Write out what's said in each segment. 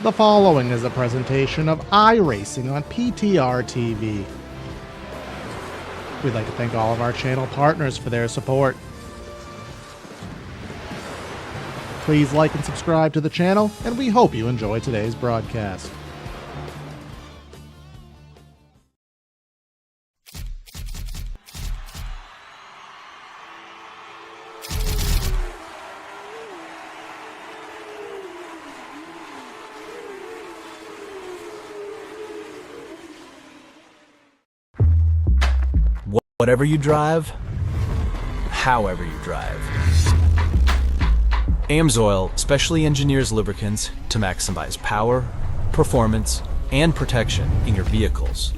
The following is a presentation of iRacing on PTR TV. We'd like to thank all of our channel partners for their support. Please like and subscribe to the channel, and we hope you enjoy today's broadcast. Whatever you drive, however you drive. AMSOIL specially engineers lubricants to maximize power, performance, and protection in your vehicles,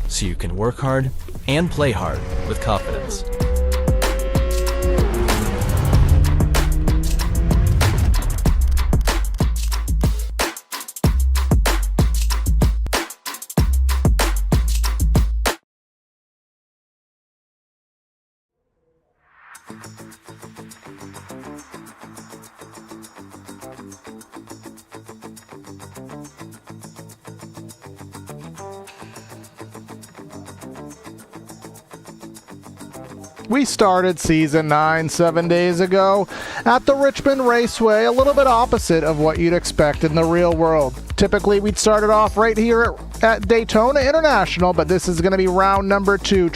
so you can work hard and play hard with confidence. We started Season 9 7 days ago at the Richmond Raceway, a little bit opposite of what you'd expect in the real world. Typically, we'd started off right here at Daytona International, but this is going to be round number 2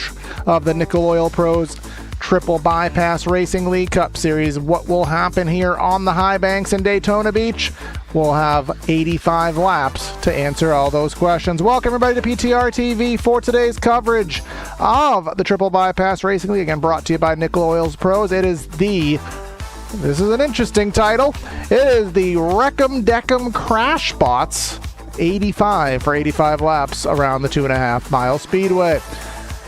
of the Nickel Oil Pros Triple Bypass Racing League Cup Series. What will happen here on the high banks in Daytona Beach? We'll have 85 laps to answer all those questions. Welcome everybody to PTR TV for today's coverage of the Triple Bypass Racing League, again brought to you by Nickel Oils Pros. This is an interesting title. It is the Wreck'em Deck'em Crash Bots 85 for 85 laps around the 2.5 mile speedway.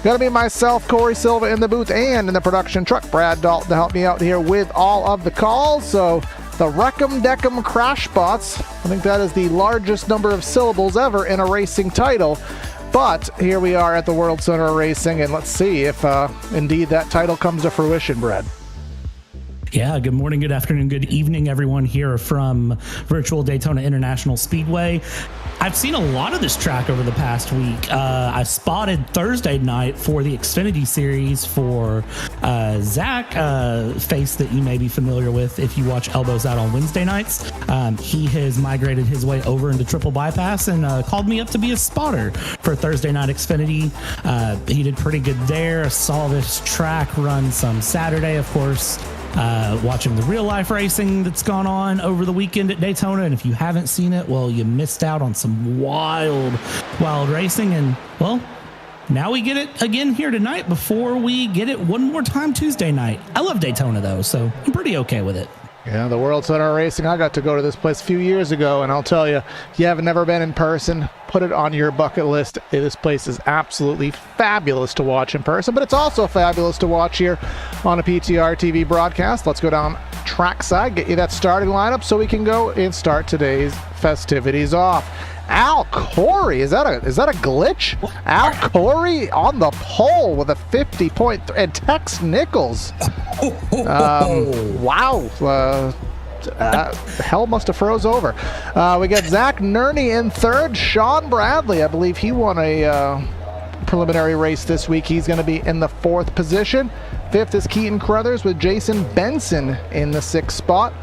Gonna be myself, Corey Silva in the booth, and in the production truck, Brad Dalton, to help me out here with all of the calls. So the Wreck'em Deck'em Crash Bots, I think that is the largest number of syllables ever in a racing title. But here we are at the World Center of Racing, and let's see if indeed that title comes to fruition, Brad. Yeah, good morning, good afternoon, good evening, everyone here from virtual Daytona International Speedway. I've seen a lot of this track over the past week. I spotted Thursday night for the Xfinity Series for Zach, face that you may be familiar with if you watch Elbows Out on Wednesday nights. He has migrated his way over into Triple Bypass and called me up to be a spotter for Thursday night Xfinity. He did pretty good there. I saw this track run some Saturday, of course. Watching the real life racing that's gone on over the weekend at Daytona. And if you haven't seen it, well, you missed out on some wild racing. And well, now we get it again here tonight before we get it one more time Tuesday night. I love Daytona though, so I'm pretty okay with it. Yeah, the World Center of Racing, I got to go to this place a few years ago, and I'll tell you, if you haven't never been in person, put it on your bucket list. This place is absolutely fabulous to watch in person, but it's also fabulous to watch here on a PTR TV broadcast. Let's go down trackside, get you that starting lineup so we can go and start today's festivities off. Al Corey, is that a glitch? Al Corey on the pole with a 50.3, and Tex Nichols. Wow. Hell must have froze over. We got Zach Nerney in third. Sean Bradley, I believe he won a preliminary race this week. He's going to be in the 4th position. 5th is Keaton Crothers with Jason Benson in the 6th spot.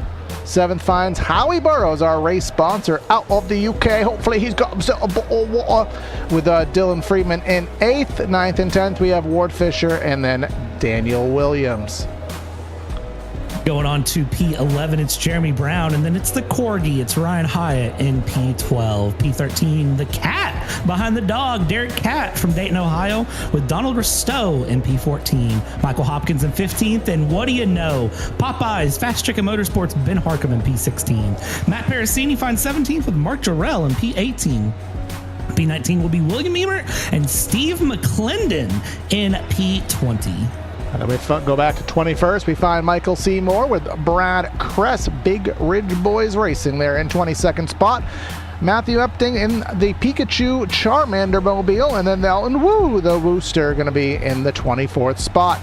7th finds Howie Burrows, our race sponsor out of the UK. Hopefully he's got himself a bottle of water, with Dylan Friedman in 8th. 9th and 10th we have Ward Fisher, and then Daniel Williams. Going on to P11, it's Jeremy Brown, and then it's the Corgi, it's Ryan Hyatt in P12. P13, the cat behind the dog, Derek Catt from Dayton, Ohio, with Donald Ristow in P14. Michael Hopkins in 15th, and what do you know? Popeyes, Fast Chicken Motorsports, Ben Harcum in P16. Matt Parasini finds 17th with Mark Jarrell in P18. P19 will be William Emert and Steve McClendon in P20. And we go back to 21st. We find Michael Seymour with Brad Kress, Big Ridge Boys Racing there in 22nd spot. Matthew Epting in the Pikachu Charmander mobile, and then Elton Wu, the Wooster, going to be in the 24th spot.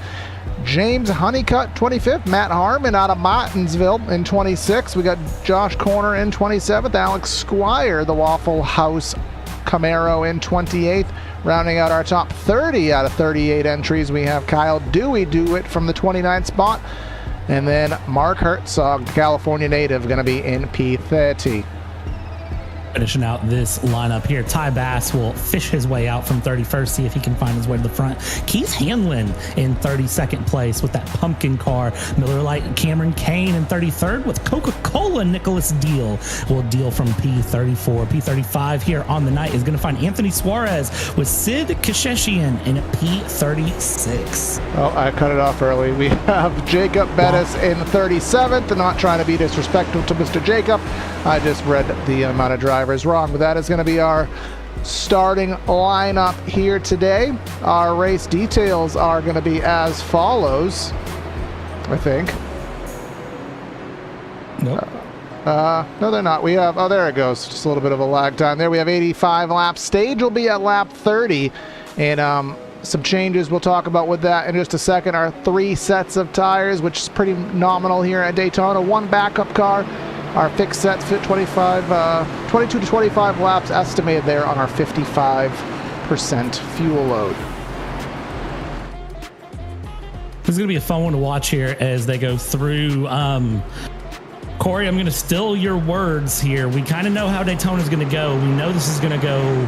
James Honeycutt, 25th. Matt Harmon out of Martinsville in 26th. We got Josh Corner in 27th. Alex Squire, the Waffle House Camaro, in 28th. Rounding out our top 30 out of 38 entries, we have Kyle Dewey do it from the 29th spot. And then Mark Herzog, the California native, going to be in P30. Finishing out this lineup here, Ty Bass will fish his way out from 31st, see if he can find his way to the front. Keith Hanlon in 32nd place with that pumpkin car. Miller Lite Cameron Kane in 33rd with Coca-Cola. Nicholas Deal will deal from P34. P35 here on the night is going to find Anthony Suarez with Sid Kasheshian in P36. Oh, I cut it off early. We have Jacob Bettis in 37th. I'm not trying to be disrespectful to Mr. Jacob. I just read the amount of drivers wrong, but that is going to be our starting lineup here today. Our race details are going to be as follows, I think. Nope. No, they're not. We have, oh, there it goes. Just a little bit of a lag time there. We have 85 laps. Stage will be at lap 30, and some changes we'll talk about with that in just a second. Our 3 sets of tires, which is pretty nominal here at Daytona. 1 backup car. Our fixed sets fit 22 to 25 laps estimated there on our 55% fuel load. This is going to be a fun one to watch here as they go through. Corey, I'm going to steal your words here. We kind of know how Daytona is going to go. We know this is going to go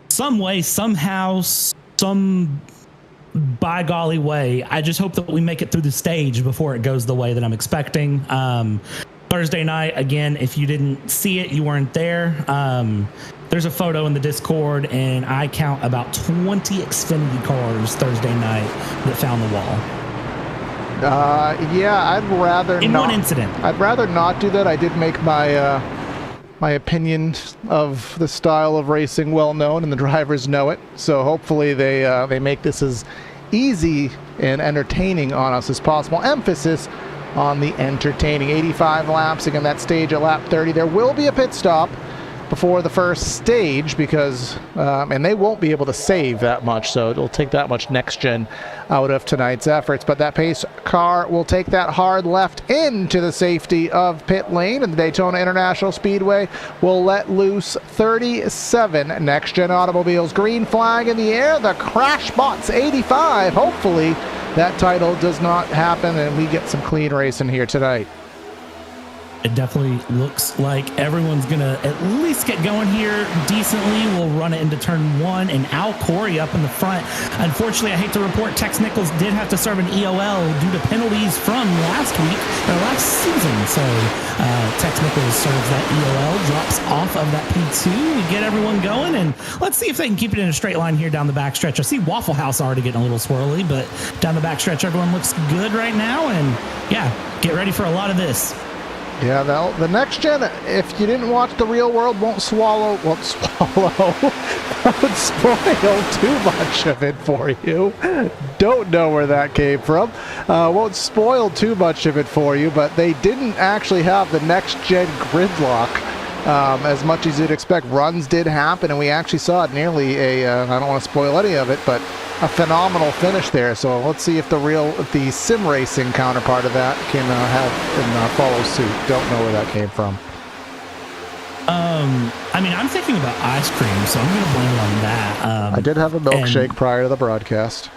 some way, somehow, some by golly way. I just hope that we make it through the stage before it goes the way that I'm expecting. Thursday night, again, if you didn't see it, you weren't there. There's a photo in the Discord, and I count about 20 Xfinity cars Thursday night that found the wall. Yeah, I'd rather in not. One incident. I'd rather not do that. I did make my my opinion of the style of racing well known, and the drivers know it. So hopefully they make this as easy and entertaining on us as possible. Emphasis on the entertaining. 85 laps, again, that stage at lap 30. There will be a pit stop before the first stage because, and they won't be able to save that much, so it'll take that much next gen out of tonight's efforts. But that pace car will take that hard left into the safety of pit lane, and the Daytona International Speedway will let loose 37 next gen automobiles. Green flag in the air, the Crash Bots 85. Hopefully that title does not happen and we get some clean racing here tonight. It definitely looks like everyone's going to at least get going here decently. We'll run it into turn 1, and Al Corey up in the front. Unfortunately, I hate to report, Tex Nichols did have to serve an EOL due to penalties from last week, or last season. So Tex Nichols serves that EOL, drops off of that P2. We get everyone going, and let's see if they can keep it in a straight line here down the backstretch. I see Waffle House already getting a little swirly, but down the backstretch, everyone looks good right now. And yeah, get ready for a lot of this. Yeah, the next gen, if you didn't watch The Real World, won't spoil too much of it for you. Don't know where that came from. Won't spoil too much of it for you, but they didn't actually have the next gen gridlock as much as you'd expect. Runs did happen, and we actually saw it nearly I don't want to spoil any of it, but a phenomenal finish there. So let's see if the sim racing counterpart of that can follow suit. Don't know where that came from. I mean, I'm thinking about ice cream, so I'm going to blame it on that. I did have a milkshake prior to the broadcast.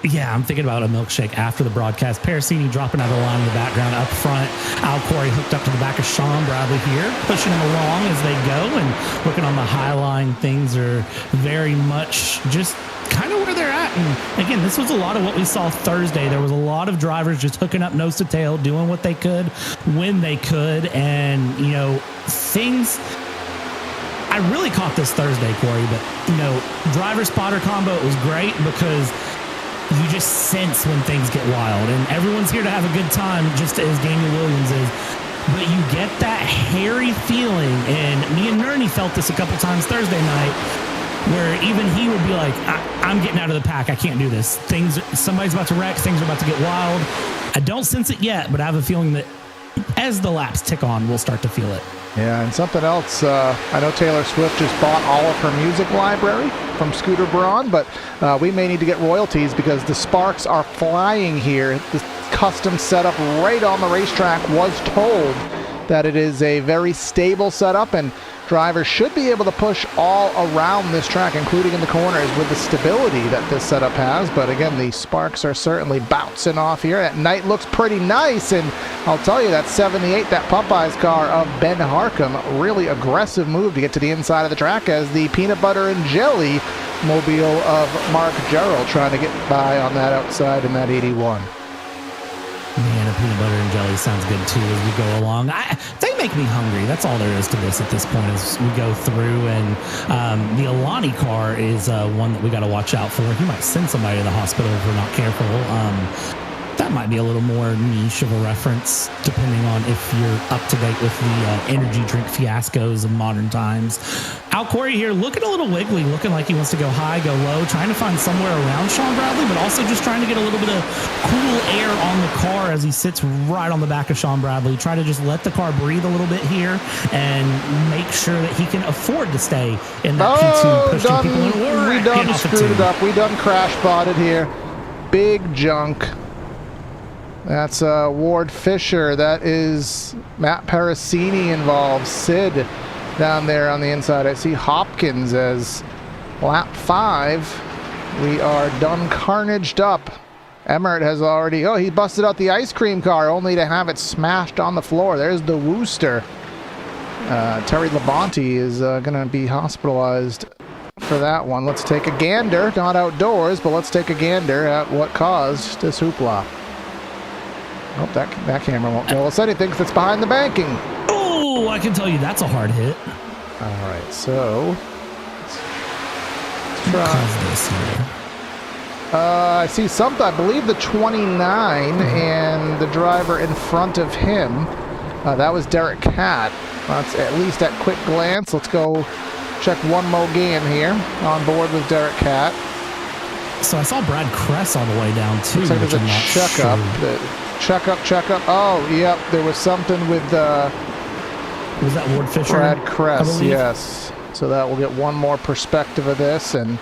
Yeah, I'm thinking about a milkshake after the broadcast. Parasini dropping out of the line in the background up front. Al Corey hooked up to the back of Sean Bradley here, pushing him along as they go, and looking on the high line. Things are very much just kind of where they're at. And again, this was a lot of what we saw Thursday. There was a lot of drivers just hooking up nose to tail, doing what they could when they could. And, things... I really caught this Thursday, Corey, but, driver-spotter combo, it was great because you just sense when things get wild. And everyone's here to have a good time, just as Daniel Williams is. But you get that hairy feeling, and me and Nerney felt this a couple times Thursday night, where even he would be like, I'm getting out of the pack. I can't do this. Somebody's about to wreck. Things are about to get wild. I don't sense it yet, but I have a feeling that as the laps tick on, we'll start to feel it. Yeah, and something else, I know Taylor Swift just bought all of her music library from Scooter Braun, but we may need to get royalties because the sparks are flying here. The custom setup right on the racetrack was told that it is a very stable setup, and drivers should be able to push all around this track, including in the corners, with the stability that this setup has. But again, the sparks are certainly bouncing off here. At night looks pretty nice, and I'll tell you, that 78, that Popeyes car of Ben Harcum, really aggressive move to get to the inside of the track as the peanut butter and jelly mobile of Mark Gerald trying to get by on that outside in that 81. Man, a peanut butter and jelly sounds good too as we go along. They make me hungry. That's all there is to this at this point as we go through. And the Alani car is one that we got to watch out for. He might send somebody to the hospital if we're not careful. That might be a little more niche of a reference, depending on if you're up to date with the energy drink fiascos of modern times. Al Corey here looking a little wiggly, looking like he wants to go high, go low, trying to find somewhere around Sean Bradley, but also just trying to get a little bit of cool air on the car as he sits right on the back of Sean Bradley. Try to just let the car breathe a little bit here and make sure that he can afford to stay in that P2, pushing people in. We done screwed it up. We done crash botted here. Big junk. That's Ward Fisher. That is Matt Parasini involved. Sid down there on the inside. I see Hopkins as lap 5. We are done carnaged up. Emmert has already... Oh, he busted out the ice cream car only to have it smashed on the floor. There's the Wooster. Terry Labonte is going to be hospitalized for that one. Let's take a gander. Not outdoors, but let's take a gander at what caused this hoopla. Oh, that camera won't tell us anything because it's behind the banking. Oh, I can tell you that's a hard hit. All right, so let's try this here. I see something. I believe the 29 and the driver in front of him. That was Derek Catt. That's at least at quick glance. Let's go check one more game here. On board with Derek Catt. So I saw Brad Kress all the way down too. Looks like there's a checkup. Checkup. Oh, yep. There was something with was that Ward Fisher? Brad Kress, yes. So that will get one more perspective of this, and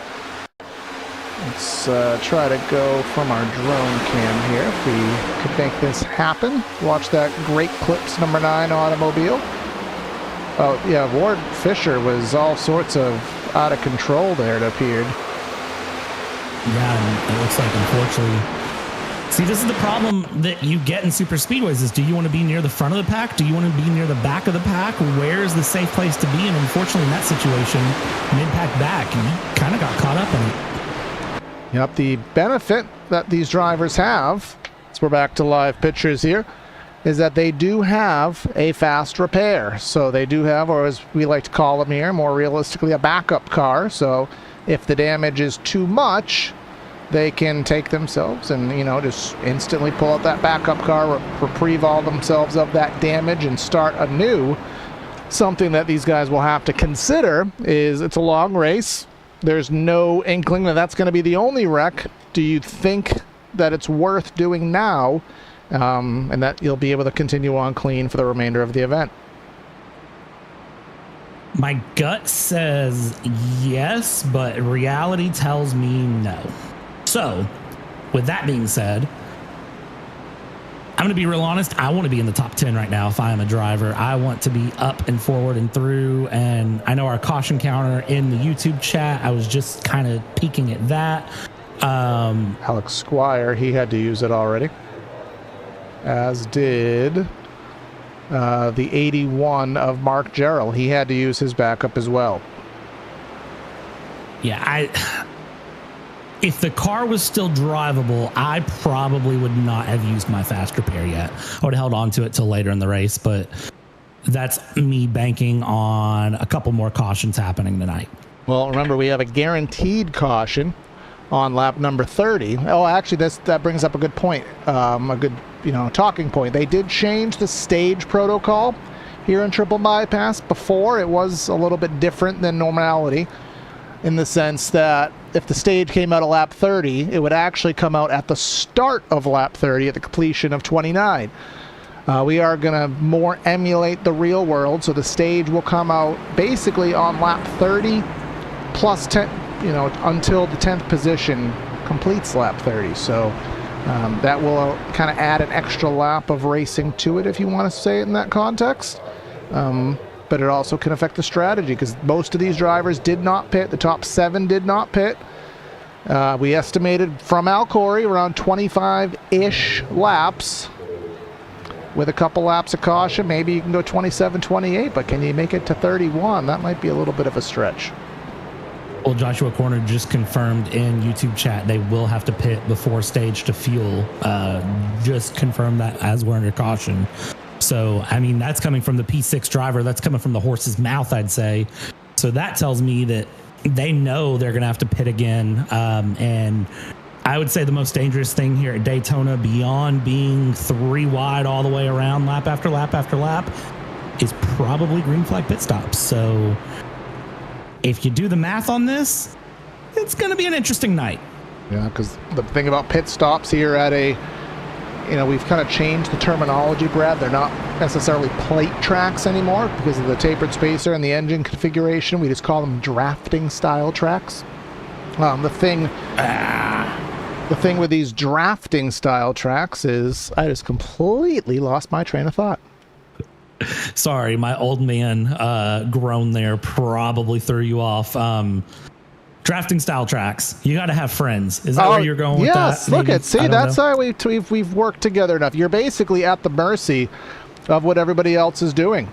let's try to go from our drone cam here if we could make this happen. Watch that Great Clips number 9 automobile. Oh, yeah, Ward Fisher was all sorts of out of control there, it appeared. Yeah, and it looks like, unfortunately... See, this is the problem that you get in super speedways is, do you want to be near the front of the pack? Do you want to be near the back of the pack? Where's the safe place to be? And unfortunately, in that situation, mid-pack back, you kind of got caught up in it. Yep, the benefit that these drivers have, as we're back to live pictures here, is that they do have a fast repair. So they do have, or as we like to call them here, more realistically, a backup car. So if the damage is too much, they can take themselves and, just instantly pull out that backup car, reprieve all themselves of that damage and start anew. Something that these guys will have to consider is it's a long race. There's no inkling that that's going to be the only wreck. Do you think that it's worth doing now and that you'll be able to continue on clean for the remainder of the event? My gut says yes, but reality tells me no. So, with that being said, I'm going to be real honest. I want to be in the top 10 right now if I am a driver. I want to be up and forward and through. And I know our caution counter in the YouTube chat, I was just kind of peeking at that. Alex Squire, he had to use it already. As did the 81 of Mark Gerald. He had to use his backup as well. Yeah, if the car was still drivable, I probably would not have used my fast repair yet. I would have held on to it till later in the race, but that's me banking on a couple more cautions happening tonight. Well, remember, we have a guaranteed caution on lap number 30. Oh, actually, that brings up a good point, a good talking point. They did change the stage protocol here in Triple Bypass. Before, it was a little bit different than normality, in the sense that if the stage came out at lap 30, it would actually come out at the start of lap 30 at the completion of 29. We are going to more emulate the real world, so the stage will come out basically on lap 30 plus 10, until the 10th position completes lap 30. So that will kind of add an extra lap of racing to it, if you want to say it in that context. But it also can affect the strategy, because most of these drivers did not pit. The top 7 did not pit. We estimated from Al Corey around 25-ish laps with a couple laps of caution. Maybe you can go 27, 28, but can you make it to 31? That might be a little bit of a stretch. Well, Joshua Corner just confirmed in YouTube chat they will have to pit before stage to fuel. Just confirmed that as we're under caution. So, I mean, that's coming from the P6 driver. That's coming from the horse's mouth, I'd say. So that tells me that they know they're going to have to pit again. And I would say the most dangerous thing here at Daytona, beyond being 3 wide all the way around lap after lap after lap, is probably green flag pit stops. So if you do the math on this, it's going to be an interesting night. Yeah, because the thing about pit stops here at we've kind of changed the terminology, Brad. They're not necessarily plate tracks anymore because of the tapered spacer and the engine configuration. We just call them drafting style tracks. The thing with these drafting style tracks is I just completely lost my train of thought. Sorry, my old man groan there probably threw you off. Drafting style tracks. You got to have friends. Is that where you're going with that? Yes, look at, see, that's how we've worked together enough. You're basically at the mercy of what everybody else is doing.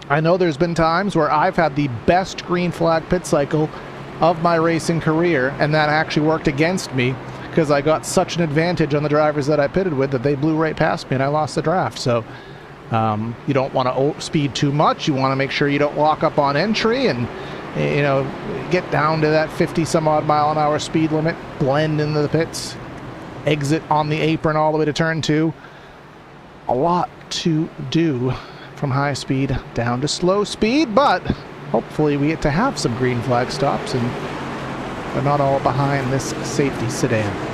I know there's been times where I've had the best green flag pit cycle of my racing career, and that actually worked against me because I got such an advantage on the drivers that I pitted with that they blew right past me and I lost the draft. So you don't want to speed too much. You want to make sure you don't lock up on entry and get down to that 50 some odd mile an hour speed limit, blend into the pits, exit on the apron all the way to turn 2. A lot to do from high speed down to slow speed, but hopefully we get to have some green flag stops and they're not all behind this safety sedan.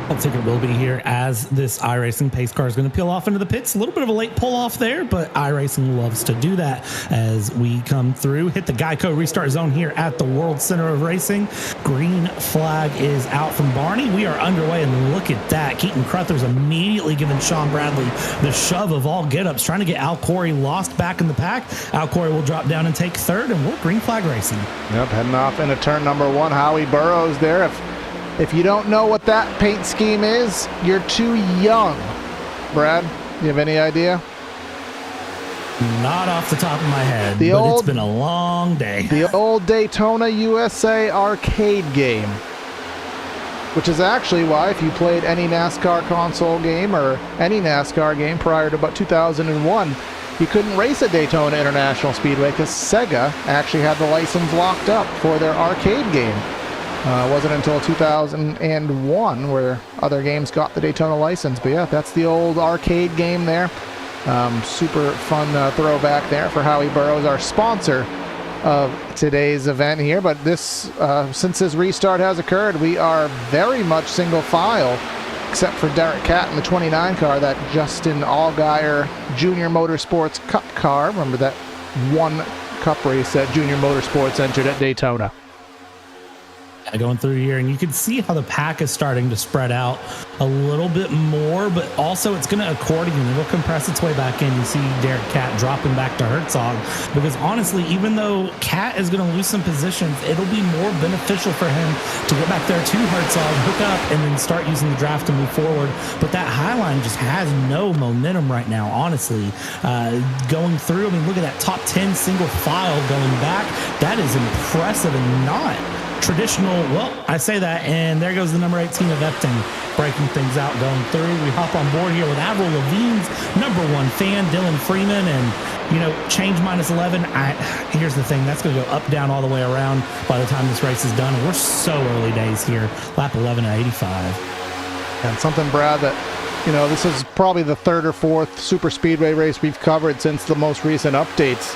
I think it will be here as this iRacing pace car is going to peel off into the pits. A little bit of a late pull off there, but iRacing loves to do that as we come through. Hit the Geico restart zone here at the World Center of Racing. Green flag is out from Barney. We are underway, and look at that. Keaton Cruther's immediately giving Sean Bradley the shove of all get-ups, trying to get Al Corey lost back in the pack. Al Corey will drop down and take 3rd, and we're green flag racing. Yep, heading off into turn number 1. Howie Burrows there. If you don't know what that paint scheme is, you're too young. Brad, you have any idea? Not off the top of my head, it's been a long day. The old Daytona USA arcade game, which is actually why if you played any NASCAR console game or any NASCAR game prior to about 2001, you couldn't race at Daytona International Speedway because Sega actually had the license locked up for their arcade game. It wasn't until 2001 where other games got the Daytona license. But yeah, that's the old arcade game there. Super fun throwback there for Howie Burrows, our sponsor of today's event here. But this, since this restart has occurred, we are very much single file, except for Derek Catt in the 29 car, that Justin Allgaier Junior Motorsports Cup car. Remember that one Cup race that Junior Motorsports entered at Daytona. Going through here, and you can see how the pack is starting to spread out a little bit more, but also it's going to accordion. It'll compress its way back in. You see Derek Catt dropping back to Herzog, because honestly, even though Catt is going to lose some positions, it'll be more beneficial for him to get back there to Herzog, hook up, and then start using the draft to move forward. But that Highline just has no momentum right now, honestly. Going through, I mean, look at that top 10 single file going back. That is impressive and not traditional. Well, I say that, and there goes the number 18 of Epton breaking things out, going through. We hop on board here with Avril Lavigne's #1 fan, Dylan Freeman, and change -11. Here's the thing, that's going to go up, down, all the way around by the time this race is done. We're so early days here, lap 11 at 85. And something, Brad, that this is probably the 3rd or 4th super speedway race we've covered since the most recent updates.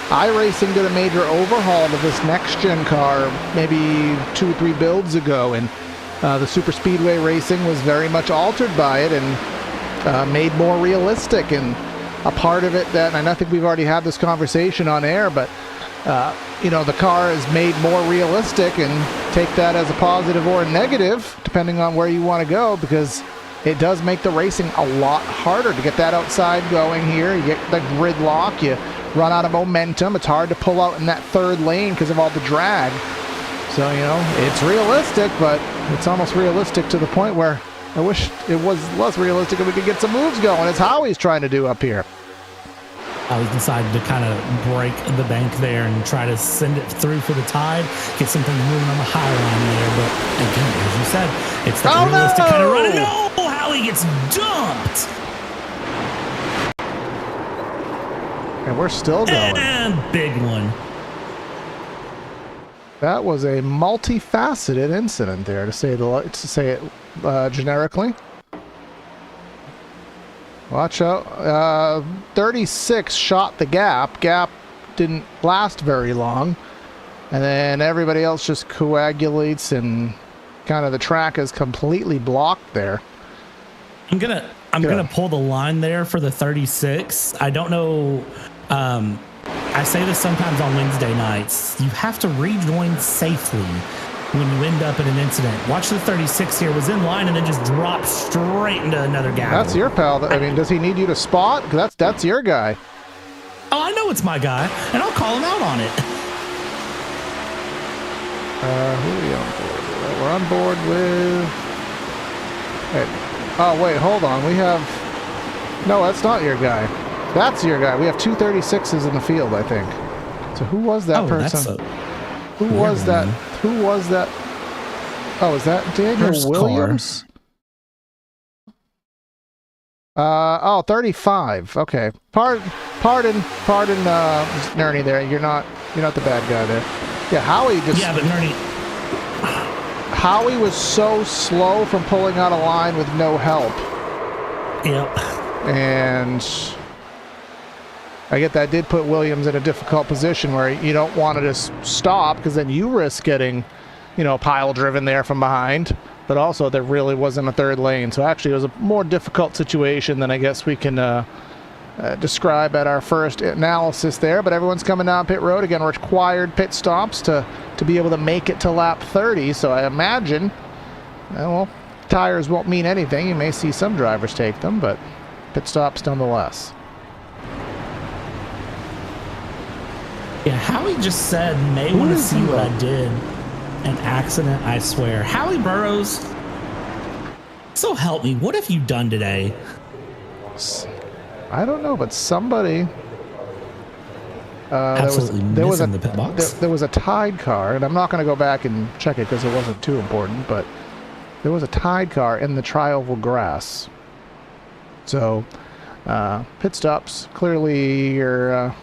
iRacing did a major overhaul of this next-gen car maybe 2 or 3 builds ago, and the super speedway racing was very much altered by it, and made more realistic. And a part of it that, and I think we've already had this conversation on air, but the car is made more realistic, and take that as a positive or a negative, depending on where you want to go, because it does make the racing a lot harder to get that outside going here. You get the gridlock, you run out of momentum. It's hard to pull out in that third lane because of all the drag. So, it's realistic, but it's almost realistic to the point where I wish it was less realistic and we could get some moves going. It's Howie's trying to do up here. I decided to kind of break the bank there and try to send it through for the tide, get something moving on the high line there. But again, as you said, it's the realistic kind of run. No, Howie gets dumped. And we're still going. And big one. That was a multifaceted incident there, to say it generically. Watch out. 36 shot the gap. Gap didn't last very long. And then everybody else just coagulates, and kind of the track is completely blocked there. I'm gonna pull the line there for the 36. I don't know. I say this sometimes on Wednesday nights. You have to rejoin safely when you end up in an incident. Watch the 36 here, was in line and then just dropped straight into another gap. That's your pal. I mean, does he need you to spot? Because that's your guy. Oh, I know it's my guy, and I'll call him out on it. Who are we on board with? We're on board with... Oh, wait, hold on. We have... No, that's not your guy. That's your guy. We have 236s in the field, I think. So who was that person? Who was that? Who was that? Oh, is that Daniel Williams? 35. Okay. Pardon, Nerny there. You're not the bad guy there. Yeah, Howie just... Yeah, but Nerny... Howie was so slow from pulling out a line with no help. Yep. And I get that did put Williams in a difficult position where you don't want to just stop, because then you risk getting, pile driven there from behind. But also there really wasn't a third lane. So actually it was a more difficult situation than I guess we can describe at our first analysis there. But everyone's coming down pit road. Again, required pit stops to be able to make it to lap 30. So I imagine, tires won't mean anything. You may see some drivers take them, but pit stops nonetheless. Yeah, Howie just said, may want to see what I did. An accident, I swear. Howie Burrows, so help me, what have you done today? I don't know, but somebody... there was in the pit box. There was a Tide car, and I'm not going to go back and check it because it wasn't too important, but there was a Tide car in the tri-oval grass. So, pit stops, clearly your...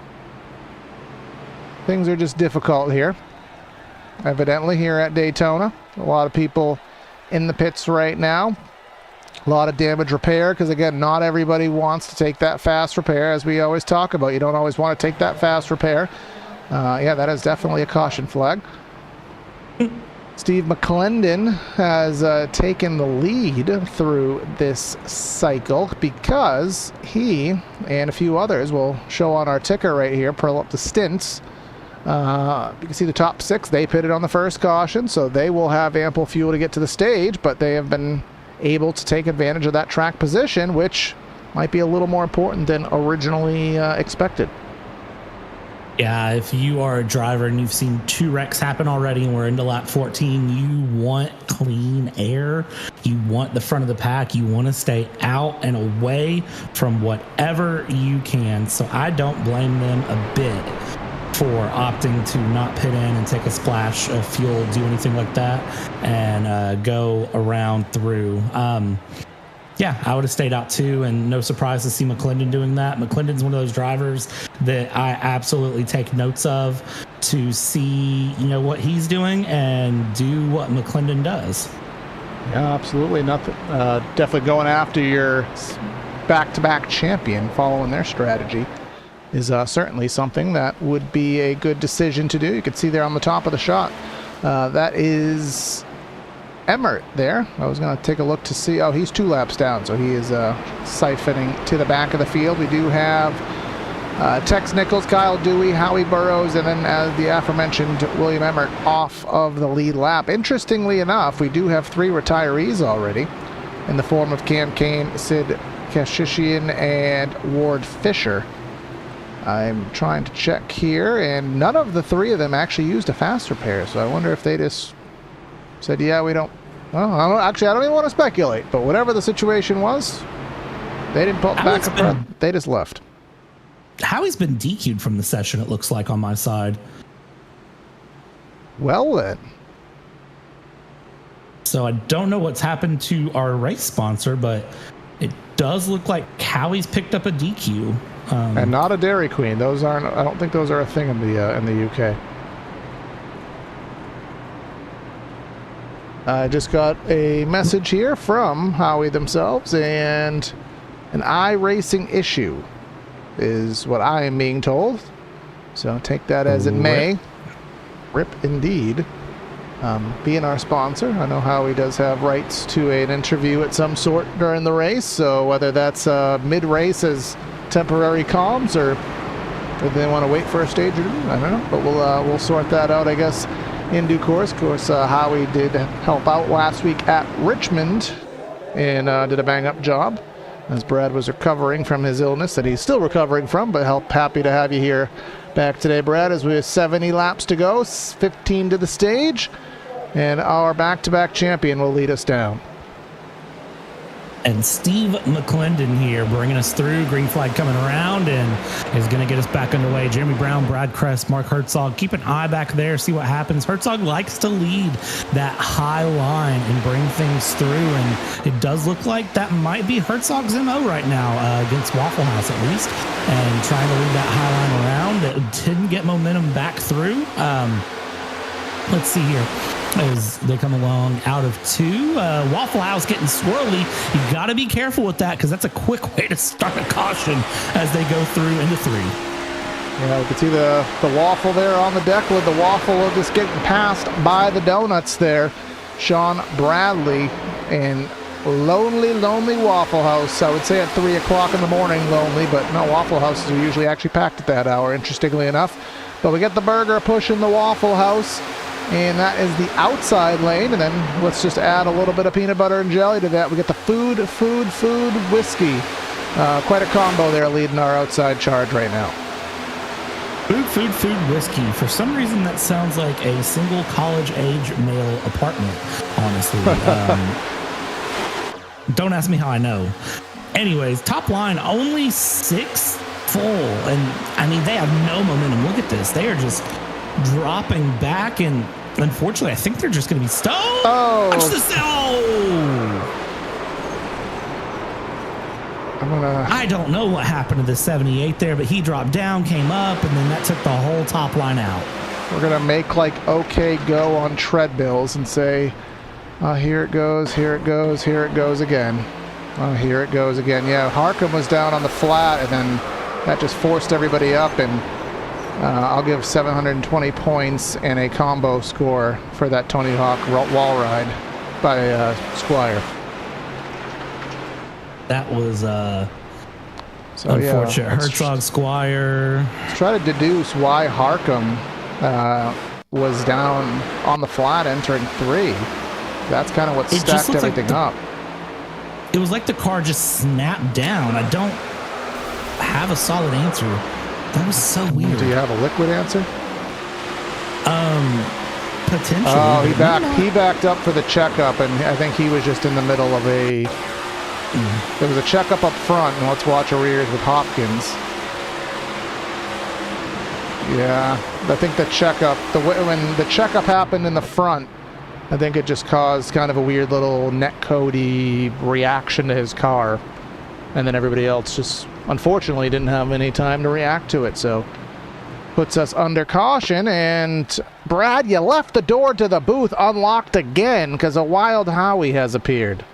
things are just difficult here. Evidently here at Daytona. A lot of people in the pits right now. A lot of damage repair, because again, not everybody wants to take that fast repair, as we always talk about. You don't always want to take that fast repair. Yeah, that is definitely a caution flag. Steve McClendon has taken the lead through this cycle, because he and a few others will show on our ticker right here, pull up the stints. You can see the top 6, they pitted on the first caution, so they will have ample fuel to get to the stage, but they have been able to take advantage of that track position, which might be a little more important than originally expected. Yeah, if you are a driver and you've seen 2 wrecks happen already and we're into lap 14, you want clean air. You want the front of the pack. You want to stay out and away from whatever you can. So I don't blame them a bit for opting to not pit in and take a splash of fuel, do anything like that, and go around through. Yeah, I would have stayed out too, and no surprise to see McClendon doing that. McClendon's one of those drivers that I absolutely take notes of to see, what he's doing and do what McClendon does. Yeah, absolutely. Nothing. Definitely going after your back-to-back champion, following their strategy, is certainly something that would be a good decision to do. You can see there on the top of the shot, that is Emmert there. I was going to take a look to see. Oh, he's 2 laps down, so he is siphoning to the back of the field. We do have Tex Nichols, Kyle Dewey, Howie Burrows, and then the aforementioned William Emmert off of the lead lap. Interestingly enough, we do have 3 retirees already in the form of Cam Kane, Sid Kashishian, and Ward Fisher. I'm trying to check here, and none of the 3 of them actually used a fast repair, so I wonder if they just said, yeah, we don't... Well, I don't even want to speculate, but whatever the situation was, they didn't pull back up front. They just left. Howie's been DQ'd from the session, it looks like, on my side. Well, then. So I don't know what's happened to our race sponsor, but it does look like Howie's picked up a DQ. And not a Dairy Queen. Those aren't. I don't think those are a thing in the UK. I just got a message here from Howie themselves, and an iRacing issue is what I am being told. So take that as it may. Rip indeed. Being our sponsor, I know Howie does have rights to an interview at some sort during the race, so whether that's mid-race as temporary comms or if they want to wait for a stage or two, I don't know, but we'll sort that out, I guess, in due course. Of course, Howie did help out last week at Richmond and did a bang-up job as Brad was recovering from his illness that he's still recovering from, but happy to have you here back today, Brad, as we have 70 laps to go, 15 to the stage, and our back-to-back champion will lead us down. And Steve McClendon here bringing us through. Green flag coming around and is going to get us back underway. Jeremy Brown, Brad Kress, Mark Herzog. Keep an eye back there, see what happens. Herzog likes to lead that high line and bring things through. And it does look like that might be Herzog's MO right now against Waffle House at least. And trying to lead that high line around. It didn't get momentum back through. Let's see here. As they come along out of 2. Waffle House getting swirly. You got to be careful with that because that's a quick way to start a caution as they go through into 3. Yeah, you can see the waffle there on the deck with the waffle just getting passed by the donuts there. Sean Bradley and lonely Waffle House. I would say at 3 o'clock in the morning lonely, but no, Waffle Houses are usually actually packed at that hour, interestingly enough. But we get the burger pushing the Waffle House. And that is the outside lane. And then let's just add a little bit of peanut butter and jelly to that. We get the food, whiskey. Quite a combo there leading our outside charge right now. Food, whiskey. For some reason, that sounds like a single college-age male apartment, honestly. Don't ask me how I know. Anyways, top line, only 6 full. And, I mean, they have no momentum. Look at this. They are just dropping back, and unfortunately, I think they're just going to be stuck. Oh! Watch this. I don't know what happened to the 78 there, but he dropped down, came up, and then that took the whole top line out. We're going to make like OK Go on treadmills and say, here it goes, here it goes, here it goes again. Here it goes again. Yeah, Harcum was down on the flat, and then that just forced everybody up, and I'll give 720 points and a combo score for that Tony Hawk wall ride by Squire. That was so, unfortunate. Yeah, Herzog, Squire. Let's try to deduce why Harcum was down on the flat entering 3. That's kind of what stacked everything up. It was like the car just snapped down. I don't have a solid answer. That was so weird. Do you have a liquid answer? Potentially. Oh, he backed up for the checkup, and I think he was just in the middle of a... There was a checkup up front, and let's watch rears with Hopkins. Yeah, I think the checkup, when the checkup happened in the front, I think it just caused kind of a weird little netcode-y reaction to his car. And then everybody else just, unfortunately, didn't have any time to react to it. So, puts us under caution. And, Brad, you left the door to the booth unlocked again because a wild Howie has appeared.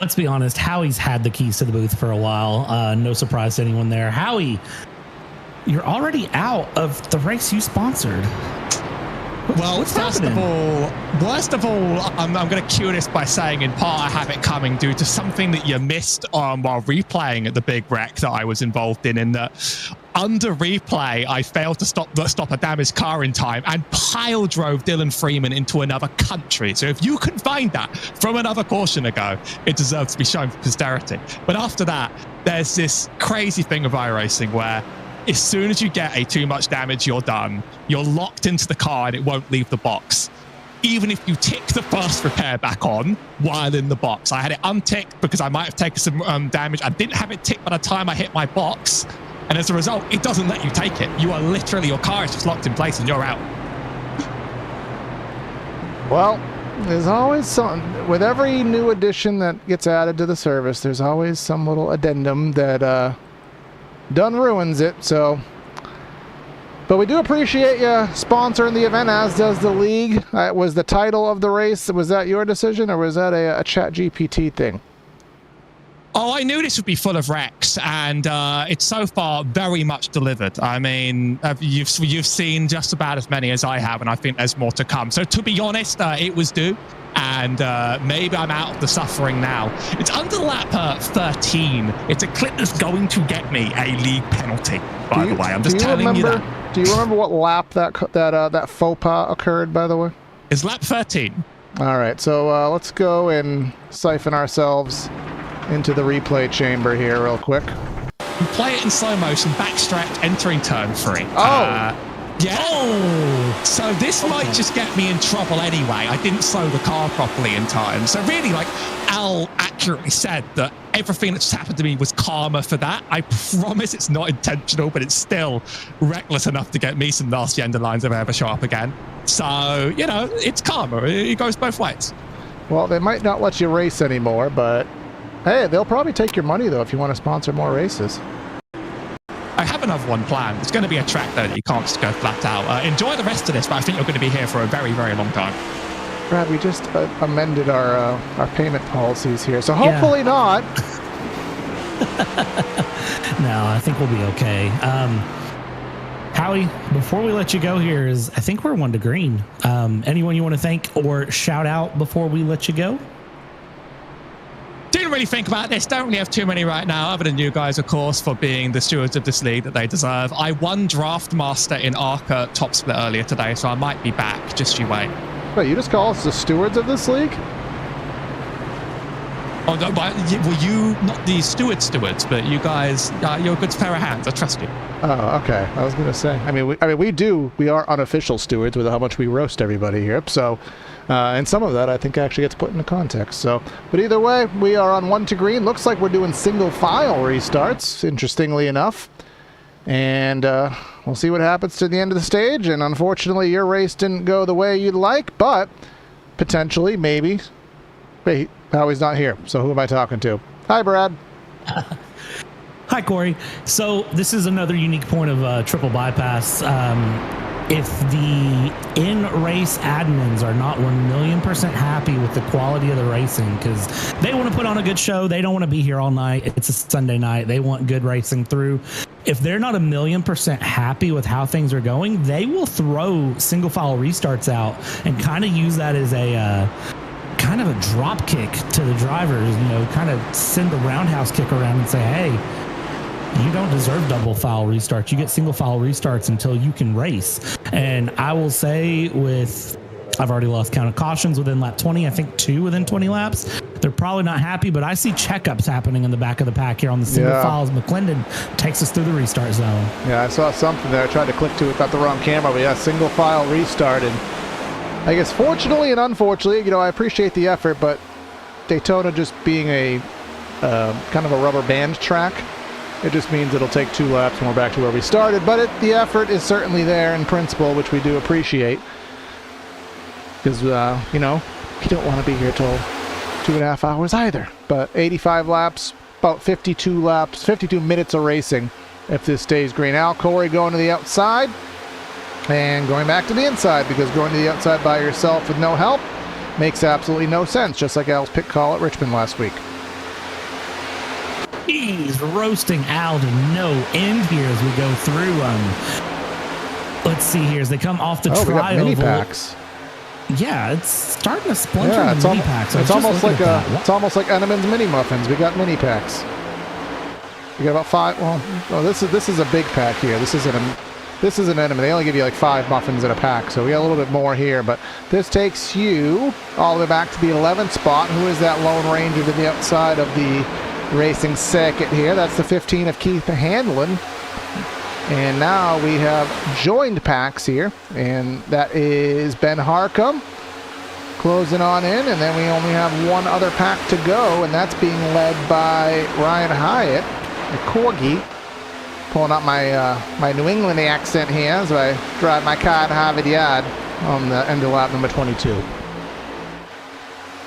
Let's be honest, Howie's had the keys to the booth for a while. No surprise to anyone there. Howie, you're already out of the race you sponsored. Well, worst of all, I'm going to cue this by saying in part I have it coming due to something that you missed while replaying at the big wreck that I was involved in that under replay, I failed to stop a damaged car in time and pile drove Dylan Freeman into another country. So if you can find that from another caution ago, it deserves to be shown for posterity. But after that, there's this crazy thing of iRacing where as soon as you get a too much damage, you're done. You're locked into the car and it won't leave the box. Even if you tick the first repair back on while in the box. I had it unticked because I might have taken some damage. I didn't have it ticked by the time I hit my box. And as a result, it doesn't let you take it. You are literally, your car is just locked in place and you're out. Well, there's always some, with every new addition that gets added to the service, there's always some little addendum that done ruins it. So, but we do appreciate you sponsoring the event, as does the league. Was the title of the race, was that your decision, or was that a ChatGPT thing? Oh, I knew this would be full of wrecks, and it's so far very much delivered. I mean, you've seen just about as many as I have, and I think there's more to come. So to be honest, it was due, and maybe I'm out of the suffering now. It's under lap 13. It's a clip that's going to get me a league penalty, by the way. I'm just telling you that. Do you remember what lap that faux pas occurred, by the way? It's lap 13. All right, so let's go and siphon ourselves into the replay chamber here real quick. You play it in slow motion, backstrapped, entering turn 3. Oh! Yeah. Oh. So this might just get me in trouble anyway. I didn't slow the car properly in time. So really, like, Al accurately said that everything that just happened to me was karma for that. I promise it's not intentional, but it's still reckless enough to get me some nasty underlines if I ever show up again. So, you know, it's karma. It goes both ways. Well, they might not let you race anymore, but hey, they'll probably take your money, though, if you want to sponsor more races. I have another one planned. It's going to be a track, though, that you can't just go flat out. Enjoy the rest of this, but I think you're going to be here for a very, very long time. Brad, we just amended our payment policies here, so hopefully not. No, I think we'll be okay. Howie, before we let you go here, I think we're 1 to green. Anyone you want to thank or shout out before we let you go? Didn't really think about this. Don't really have too many right now, other than you guys, of course, for being the stewards of this league that they deserve. I won Draft Master in ARCA Top Split earlier today, so I might be back. Just you wait. Wait, you just call us the stewards of this league? Oh, no, but well, you, not the stewards, but you guys, you're a good pair of hands. I trust you. Oh, okay. I was going to say. I mean, we are unofficial stewards with how much we roast everybody here. So, and some of that I think actually gets put into context. So, but either way, we are on 1 to green. Looks like we're doing single file restarts, interestingly enough. And we'll see what happens to the end of the stage. And unfortunately, your race didn't go the way you'd like, but potentially, maybe. Wait, Howie's not here. So who am I talking to? Hi, Brad. Hi, Corey. So this is another unique point of triple bypass. If the in-race admins are not 1,000,000% happy with the quality of the racing, because they want to put on a good show, they don't want to be here all night. It's a Sunday night. They want good racing through. If they're not 1,000,000% happy with how things are going, they will throw single file restarts out and kind of use that as a kind of a drop kick to the drivers, you know, kind of send a roundhouse kick around and say, hey, you don't deserve double file restarts. You get single file restarts until you can race. And I will say I've already lost count of cautions within lap 20. I think 2 within 20 laps. They're probably not happy, but I see checkups happening in the back of the pack here on the single files. McClendon takes us through the restart zone. Yeah, I saw something there. I tried to click to it, got the wrong camera, but yeah, single file restart. And I guess fortunately and unfortunately, you know, I appreciate the effort, but Daytona just being a kind of a rubber band track, it just means it'll take 2 laps and we're back to where we started. But the effort is certainly there in principle, which we do appreciate. Because, you know, you don't want to be here till 2.5 hours either. But 85 laps, about 52 minutes of racing if this stays green. Al, Corey going to the outside and going back to the inside, because going to the outside by yourself with no help makes absolutely no sense, just like Al's pit call at Richmond last week. He's roasting Al to no end here as we go through. Let's see here as they come off the we got tri-oval. mini packs. Yeah, it's starting to splinter Yeah, in the mini packs. it's almost like Entenmann's mini muffins. We got mini packs. We got about 5. Well, this is a big pack here. This isn't Entenmann. They only give you like 5 muffins in a pack, so we got a little bit more here. But this takes you all the way back to the 11th spot. Who is that Lone Ranger to the outside of the racing circuit here? That's the 15 of Keith Hanlon. And now we have joined packs here, and that is Ben Harcum closing on in, and then we only have one other pack to go, and that's being led by Ryan Hyatt, a Corgi. Pulling up my New England accent here as I drive my car to Harvard Yard on the end of lap number 22.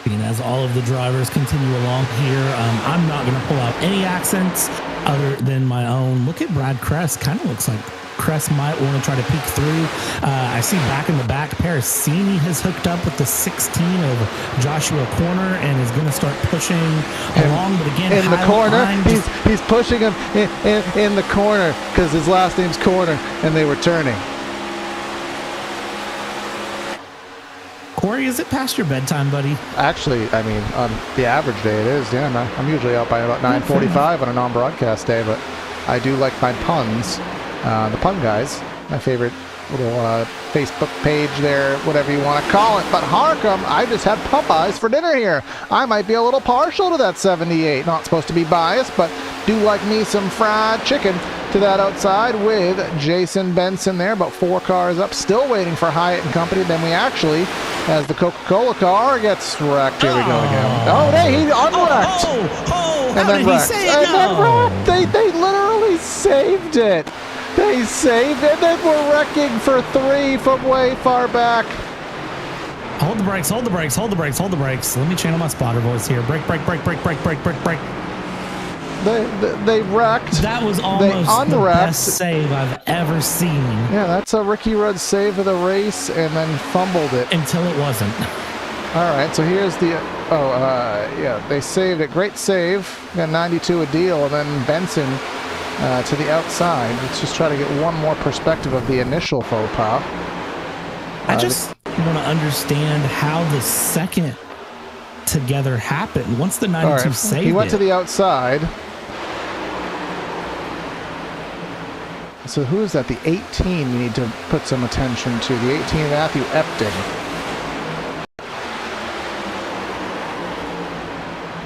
And as all of the drivers continue along here, I'm not going to pull out any accents other than my own. Look at Brad Kress. Kind of looks like Kress might want to try to peek through. I see back in the back, Parasini has hooked up with the 16 of Joshua Corner and is going to start pushing along. But again, in the corner, he's pushing him in the corner because his last name's Corner, and they were turning. Corey, is it past your bedtime, buddy? Actually, I mean, on the average day it is. Yeah, I'm usually out by about 9:45 on a non-broadcast day, but I do like my puns. The Pun Guys, my favorite little Facebook page there, whatever you want to call it. But Harcum, I just had Popeyes for dinner here. I might be a little partial to that 78. Not supposed to be biased, but do like me some fried chicken to that outside with Jason Benson there. About 4 cars up, still waiting for Hyatt and company. Then we actually, as the Coca-Cola car gets wrecked. Here we go again. Oh, he unwrecked. And then wrecked. They literally saved it. They saved it, and then we're wrecking for 3 from way far back. Hold the brakes, hold the brakes, hold the brakes, hold the brakes. Let me channel my spotter voice here. Brake, brake, brake, brake, brake, brake, brake, brake. They wrecked. That was almost the best save I've ever seen. Yeah, that's a Ricky Rudd save of the race, and then fumbled it. Until it wasn't. All right, so here's the... yeah, they saved it. Great save. Got 92 a deal, and then Benson... to the outside. Let's just try to get one more perspective of the initial faux pas. I just want to understand how the second together happened. Once the 92 saved he went to the outside. So who is that? The 18 we need to put some attention to. The 18, Matthew Epting.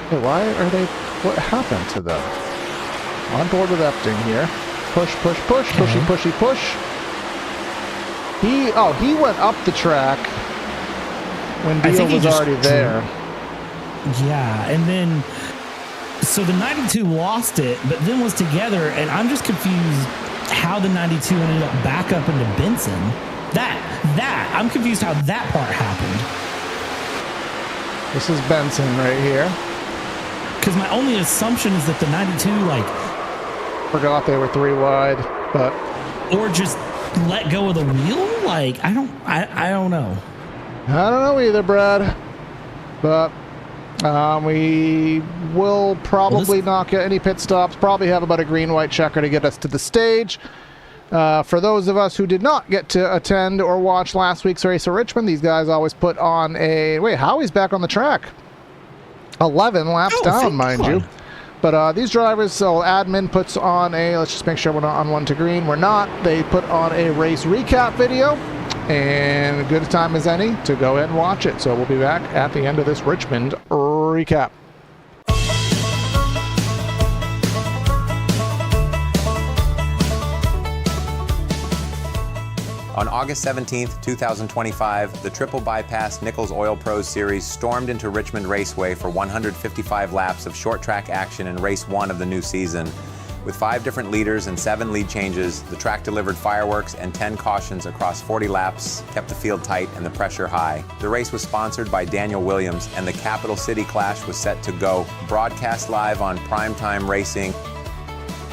Hey, why are they... What happened to them? On board with Epting here. Push, push, push, pushy, pushy, push. He went up the track when Beal was already there. Yeah, and then so the 92 lost it, but then was together, and I'm just confused how the 92 ended up back up into Benson. I'm confused how that part happened. This is Benson right here. Because my only assumption is that the 92 forgot they were 3 wide, but or just let go of the wheel. I don't know. I don't know either, Brad. But we will probably not get any pit stops. Probably have about a green-white checker to get us to the stage. For those of us who did not get to attend or watch last week's race at Richmond, these guys always put on a... Wait, Howie's back on the track. 11 laps down, mind you. But these drivers, so admin puts on a... Let's just make sure we're not on 1 to green. We're not. They put on a race recap video. And good time as any to go ahead and watch it. So we'll be back at the end of this Richmond recap. On August 17th, 2025, the Triple Bypass Nichols Oil Pros Series stormed into Richmond Raceway for 155 laps of short track action in race 1 of the new season. With 5 different leaders and 7 lead changes, the track delivered fireworks and 10 cautions across 40 laps, kept the field tight and the pressure high. The race was sponsored by Daniel Williams, and the Capital City Clash was set to go. Broadcast live on Primetime Racing,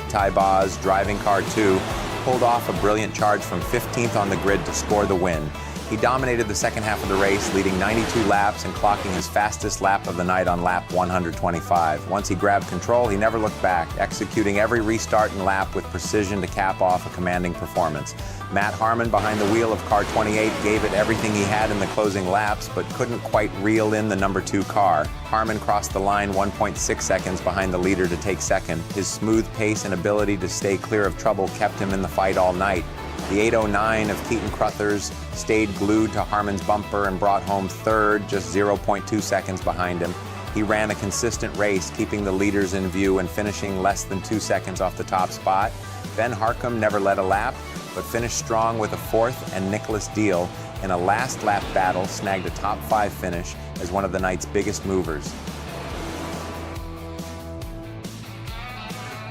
Ty Boz, Driving Car 2, pulled off a brilliant charge from 15th on the grid to score the win. He dominated the second half of the race, leading 92 laps and clocking his fastest lap of the night on lap 125. Once he grabbed control, he never looked back, executing every restart and lap with precision to cap off a commanding performance. Matt Harmon, behind the wheel of car 28, gave it everything he had in the closing laps, but couldn't quite reel in the number 2 car. Harmon crossed the line 1.6 seconds behind the leader to take second. His smooth pace and ability to stay clear of trouble kept him in the fight all night. The 809 of Keaton Crothers stayed glued to Harmon's bumper and brought home third, just 0.2 seconds behind him. He ran a consistent race, keeping the leaders in view and finishing less than 2 seconds off the top spot. Ben Harcum never led a lap, but finished strong with a fourth, and Nicholas Deal, in a last lap battle, snagged a top 5 finish as one of the night's biggest movers.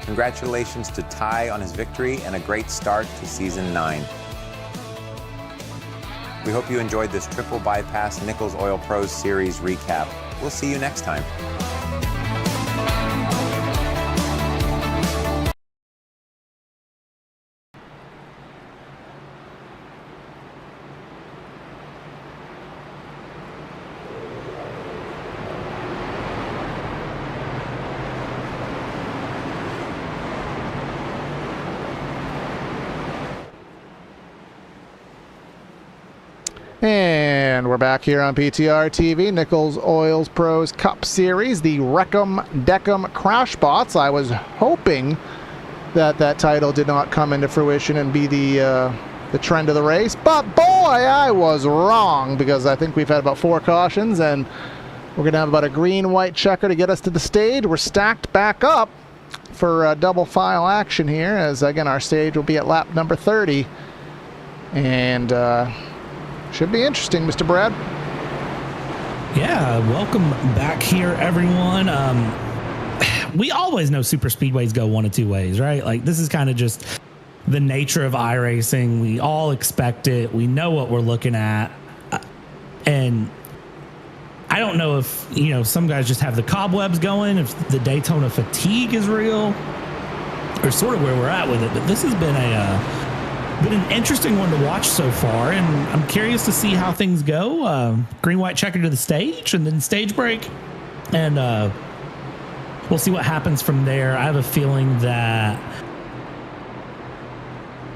Congratulations to Ty on his victory and a great start to Season 9. We hope you enjoyed this Triple Bypass Nichols Oil Pros Series recap. We'll see you next time. And we're back here on PTR TV, Nichols Oil Pros Cup Series, the Wreck'em Deck'em Crash Bots. I was hoping that that title did not come into fruition and be the trend of the race, but boy, I was wrong, because I think we've had about 4 cautions, and we're going to have about a green-white checker to get us to the stage. We're stacked back up for double file action here, as again our stage will be at lap number 30, and should be interesting, Mr. Brad. Yeah, welcome back here, everyone. We always know super speedways go one of two ways, right? Like, this is kind of just the nature of iRacing. We all expect it. We know what we're looking at. And I don't know if, you know, some guys just have the cobwebs going, if the Daytona fatigue is real, or sort of where we're at with it. But this has been an interesting one to watch so far, and I'm curious to see how things go. Green-white checker to the stage, and then stage break, and we'll see what happens from there. I have a feeling that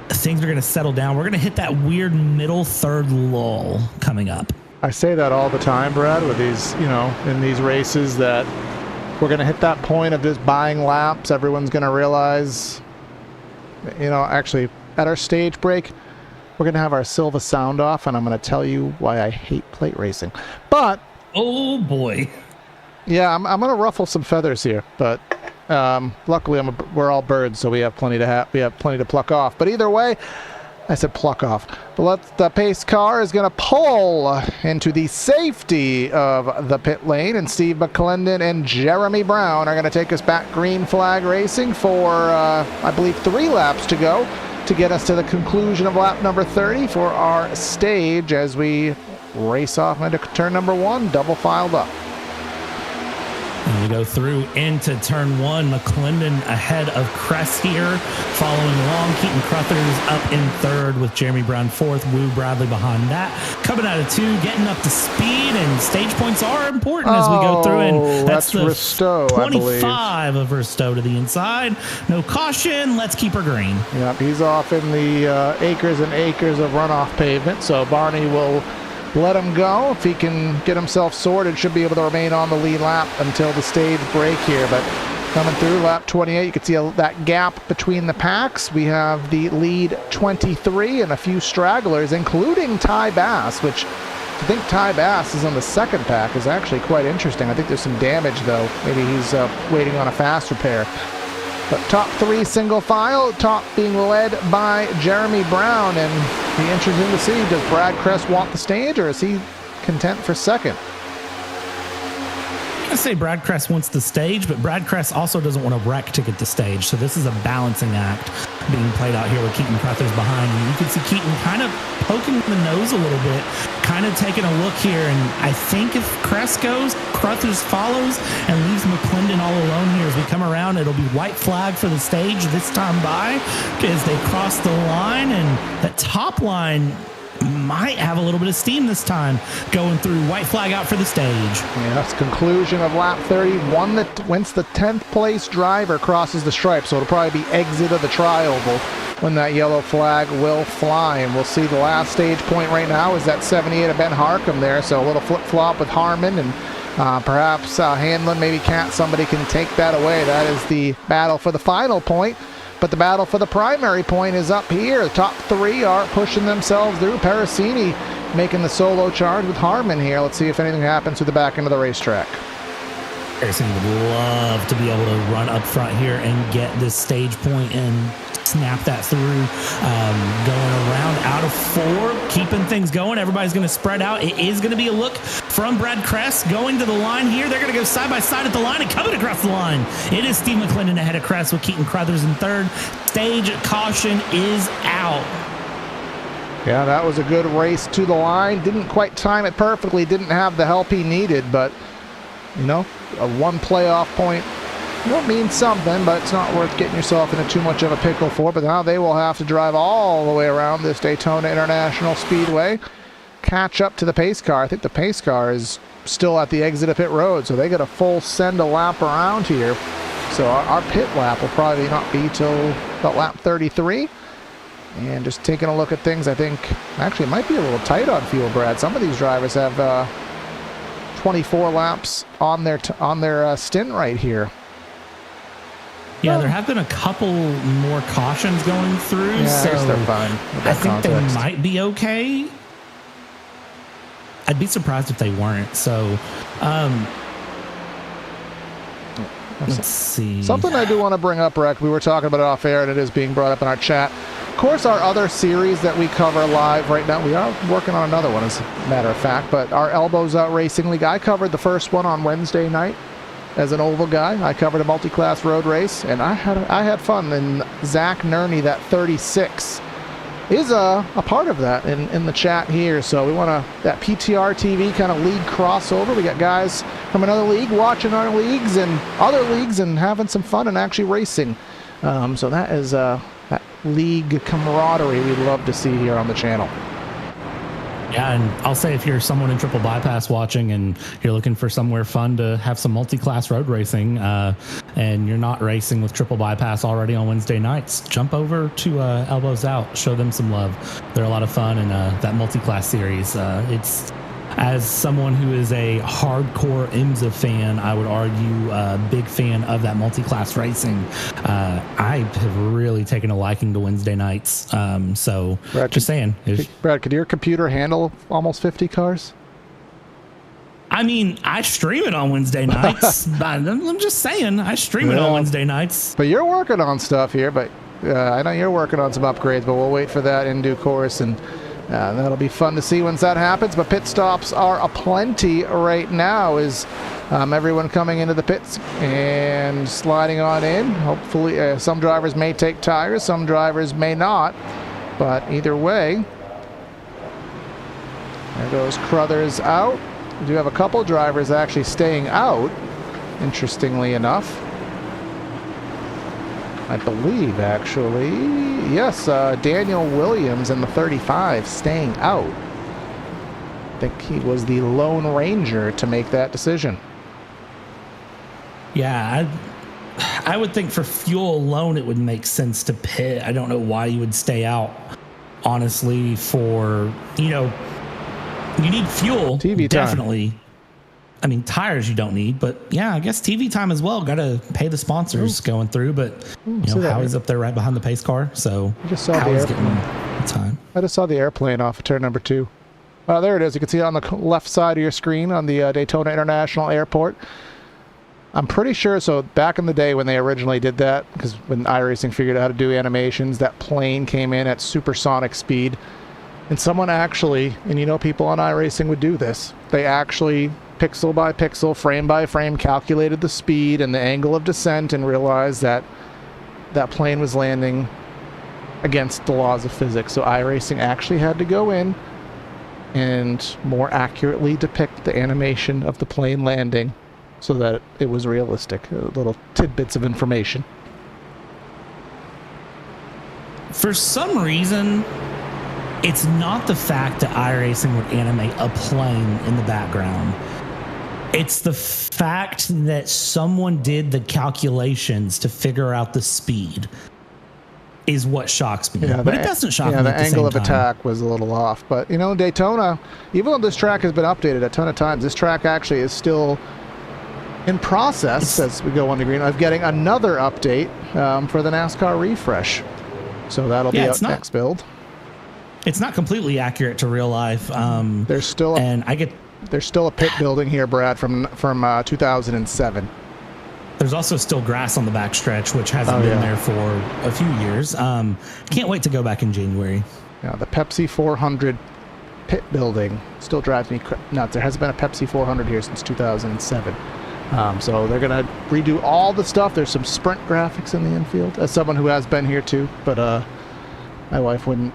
things are going to settle down. We're going to hit that weird middle third lull coming up. I say that all the time, Brad, with these, you know, in these races, that we're going to hit that point of just buying laps. Everyone's going to realize, you know, actually, at our stage break, we're going to have our Silva sound off, and I'm going to tell you why I hate plate racing. But oh boy, yeah, I'm going to ruffle some feathers here, but luckily we're all birds, so we have plenty to pluck off. But either way, I said pluck off. But the pace car is going to pull into the safety of the pit lane, and Steve McClendon and Jeremy Brown are going to take us back green flag racing for, I believe, 3 laps to go to get us to the conclusion of lap number 30 for our stage as we race off into turn number 1, double filed up. And we go through into turn 1. McClendon ahead of Cress here, following along. Keaton Crothers up in third with Jeremy Brown fourth. Woo Bradley behind that. Coming out of 2, getting up to speed, and stage points are important as we go through. And that's the Risto, 25 of Risto to the inside. No caution. Let's keep her green. Yep, he's off in the acres and acres of runoff pavement, so Barney will let him go. If he can get himself sorted, should be able to remain on the lead lap until the stage break here. But coming through lap 28, you can see that gap between the packs. We have the lead 23 and a few stragglers, including Ty Bass, which I think Ty Bass is on the second pack, is actually quite interesting. I think there's some damage, though. Maybe he's waiting on a fast repair. But top 3 single file, top being led by Jeremy Brown, and be interesting to see, does Brad Kress want the stage, or is he content for second? I say Brad Kress wants the stage, but Brad Kress also doesn't want to wreck to get the stage. So this is a balancing act being played out here with Keaton Crothers behind. And you can see Keaton kind of poking the nose a little bit, kind of taking a look here. And I think if Kress goes, Crothers follows and leaves McClendon all alone here as we come around. It'll be white flag for the stage this time by as they cross the line. And that top line might have a little bit of steam this time going through. White flag out for the stage. Yeah, that's conclusion of lap 30. Once the 10th place driver crosses the stripe, so it'll probably be exit of the tri-oval when that yellow flag will fly. And we'll see the last stage point right now is that 78 of Ben Harkham there, so a little flip-flop with Harmon, and perhaps Hanlon, maybe can't. Somebody can take that away. That is the battle for the final point. But the battle for the primary point is up here. The top three are pushing themselves through. Parasini making the solo charge with Harmon here. Let's see if anything happens to the back end of the racetrack. Parasini would love to be able to run up front here and get this stage point and snap that through. Going around out of 4, keeping things going. Everybody's going to spread out. It is going to be a look from Brad Kress going to the line here. They're going to go side by side at the line and coming across the line. It is Steve McClendon ahead of Kress with Keaton Crothers in third. Stage caution is out. Yeah, that was a good race to the line. Didn't quite time it perfectly. Didn't have the help he needed, but you know, a 1 playoff point will mean something, but it's not worth getting yourself into too much of a pickle for. But now they will have to drive all the way around this Daytona International Speedway, catch up to the pace car. I think the pace car is still at the exit of pit road, so they got a full send a lap around here. So our pit lap will probably not be till about lap 33. And just taking a look at things, I think actually it might be a little tight on fuel, Brad. Some of these drivers have 24 laps on their stint right here. Yeah, there have been a couple more cautions going through, Yeah, I guess so they're fine with that I think context. they might be okay. I'd be surprised if they weren't. So, let's see. Something I do want to bring up, Rec, we were talking about it off air, and it is being brought up in our chat. Of course, our other series that we cover live right now, we are working on another one, as a matter of fact, but our Elbows Out Racing League, I covered the first one on Wednesday night as an oval guy. I covered a multi-class road race, and I had fun. And Zach Nerney, that 36, is a part of that in the chat here. So we want that PTR TV kind of league crossover. We got guys from another league watching our leagues and other leagues and having some fun and actually racing. So that is that league camaraderie we'd love to see here on the channel. Yeah, and I'll say if you're someone in Triple Bypass watching and you're looking for somewhere fun to have some multi-class road racing, and you're not racing with Triple Bypass already on Wednesday nights, jump over to Elbows Out. Show them some love. They're a lot of fun, and that multi-class series, it's, as someone who is a hardcore IMSA fan, I would argue a big fan of that multi-class racing. I have really taken a liking to Wednesday nights. So Brad, just saying. Brad, could your computer handle almost 50 cars? I mean, I stream it on Wednesday nights. I'm just saying, I stream it on Wednesday nights. But you're working on stuff here, but I know you're working on some upgrades, but we'll wait for that in due course, and that'll be fun to see once that happens. But pit stops are aplenty right now as everyone coming into the pits and sliding on in. Hopefully, some drivers may take tires, some drivers may not. But either way, there goes Crothers out. We do have a couple drivers actually staying out, interestingly enough. I believe, actually, yes, Daniel Williams in the 35 staying out. I think he was the lone ranger to make that decision. Yeah, I would think for fuel alone it would make sense to pit. I don't know why you would stay out, honestly, for, you need fuel. TV time. Definitely. I mean, tires you don't need, but yeah, I guess TV time as well. Got to pay the sponsors going through, but Howie's up there right behind the pace car, so I just saw Howie's the getting the time. I just saw the airplane off of turn number 2. There it is. You can see it on the left side of your screen on the Daytona International Airport. I'm pretty sure, so back in the day when they originally did that, because when iRacing figured out how to do animations, that plane came in at supersonic speed. And someone actually, and people on iRacing would do this, they actually pixel by pixel, frame by frame, calculated the speed and the angle of descent and realized that that plane was landing against the laws of physics. So iRacing actually had to go in and more accurately depict the animation of the plane landing so that it was realistic. Little tidbits of information. For some reason, it's not the fact that iRacing would animate a plane in the background. It's the fact that someone did the calculations to figure out the speed is what shocks me. Yeah, but it doesn't shock me. Yeah, the at the angle same of time. attack was a little off. But, you know, Daytona, even though this track has been updated a ton of times, this track actually is still in process, as we go on the green, of getting another update for the NASCAR refresh. So that'll be out next build. It's not completely accurate to real life. There's still a pit building here, Brad, from 2007. There's also still grass on the backstretch, which hasn't been there for a few years. Can't wait to go back in January. Yeah, the Pepsi 400 pit building still drives me nuts. There hasn't been a Pepsi 400 here since 2007. So they're going to redo all the stuff. There's some sprint graphics in the infield. As someone who has been here too, but my wife wouldn't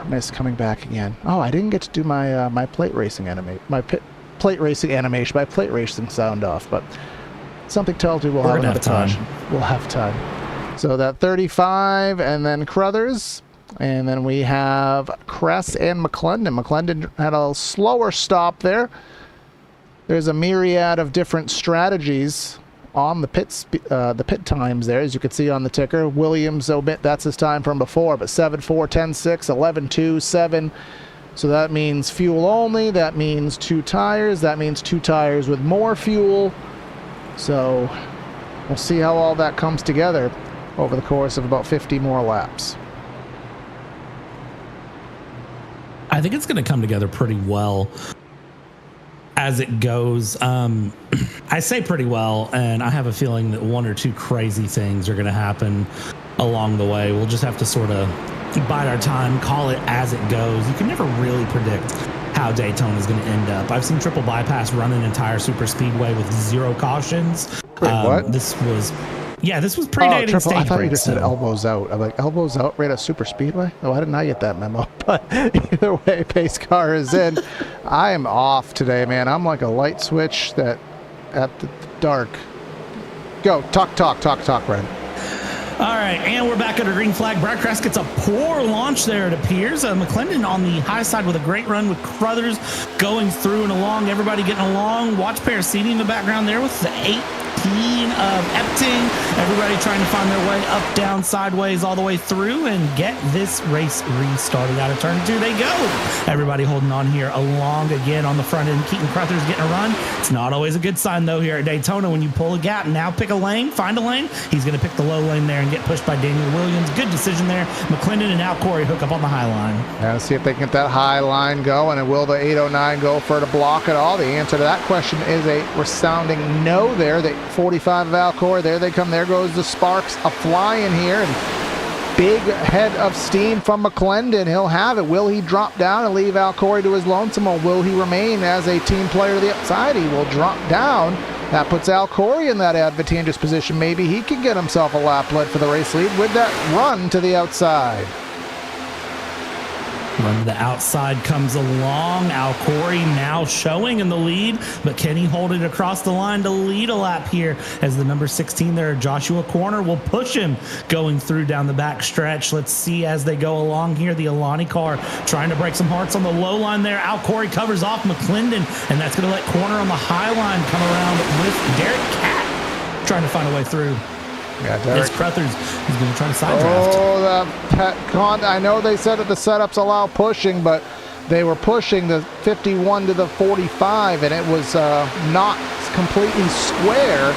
miss coming back again. Oh, I didn't get to do my my plate racing animation, my plate racing sound off, but something tells me we'll have another time. We'll have time. So that 35, and then Crothers, and then we have Kress and McClendon. McClendon had a slower stop there. There's a myriad of different strategies on the pit times there, as you can see on the ticker. Williams, that's his time from before, but 7.4, 10.6, 11.2, 7. So that means fuel only. That means 2 tires. That means 2 tires with more fuel. So we'll see how all that comes together over the course of about 50 more laps. I think it's going to come together pretty well as it goes. I say pretty well, and I have a feeling that 1 or 2 crazy things are going to happen along the way. We'll just have to sort of bide our time, call it as it goes. You can never really predict how Daytona is going to end up. I've seen triple bypass run an entire super speedway with 0 cautions. Wait, what? This was predating stage I thought you breaks, just said so. elbows out. I'm like, elbows out right at super speedway? Oh, I did not get that memo. But either way, pace car is in. I am off today, man. I'm like a light switch that at the dark. Go, talk, Ren. All right, and we're back at a green flag. Brad Kress gets a poor launch there, it appears. McClendon on the high side with a great run with Crothers going through and along. Everybody getting along. Watch Parasini in the background there with the 18 of Epting. Everybody trying to find their way up, down, sideways, all the way through and get this race restarted. Out of turn 2 they go. Everybody holding on here along again on the front end. Keaton Crothers getting a run. It's not always a good sign, though, here at Daytona when you pull a gap. Now pick a lane, find a lane. He's going to pick the low lane there and get pushed by Daniel Williams. Good decision there. McClendon and now Corey hook up on the high line. Yeah, let's see if they can get that high line going, and will the 809 go for to block it all? The answer to that question is a resounding no there. The 45 of Alcor, there they come. There goes the sparks a-flying here, and big head of steam from McClendon. He'll have it. Will he drop down and leave Alcor to his lonesome, or will he remain as a team player to the outside? He will drop down. That puts Alcor in that advantageous position. Maybe he can get himself a lap lead for the race lead with that run to the outside. Run to the outside comes along. Alcori now showing in the lead, but can he hold it across the line to lead a lap here as the number 16 there, Joshua Corner, will push him going through down the back stretch. Let's see as they go along here. The Alani car trying to break some hearts on the low line there. Alcori covers off McClendon, and that's going to let Corner on the high line come around with Derek Cat trying to find a way through. Yeah, Derek. It's Crothers. He's going to try to side draft. Oh, I know they said that the setups allow pushing, but they were pushing the 51 to the 45, and it was not completely square,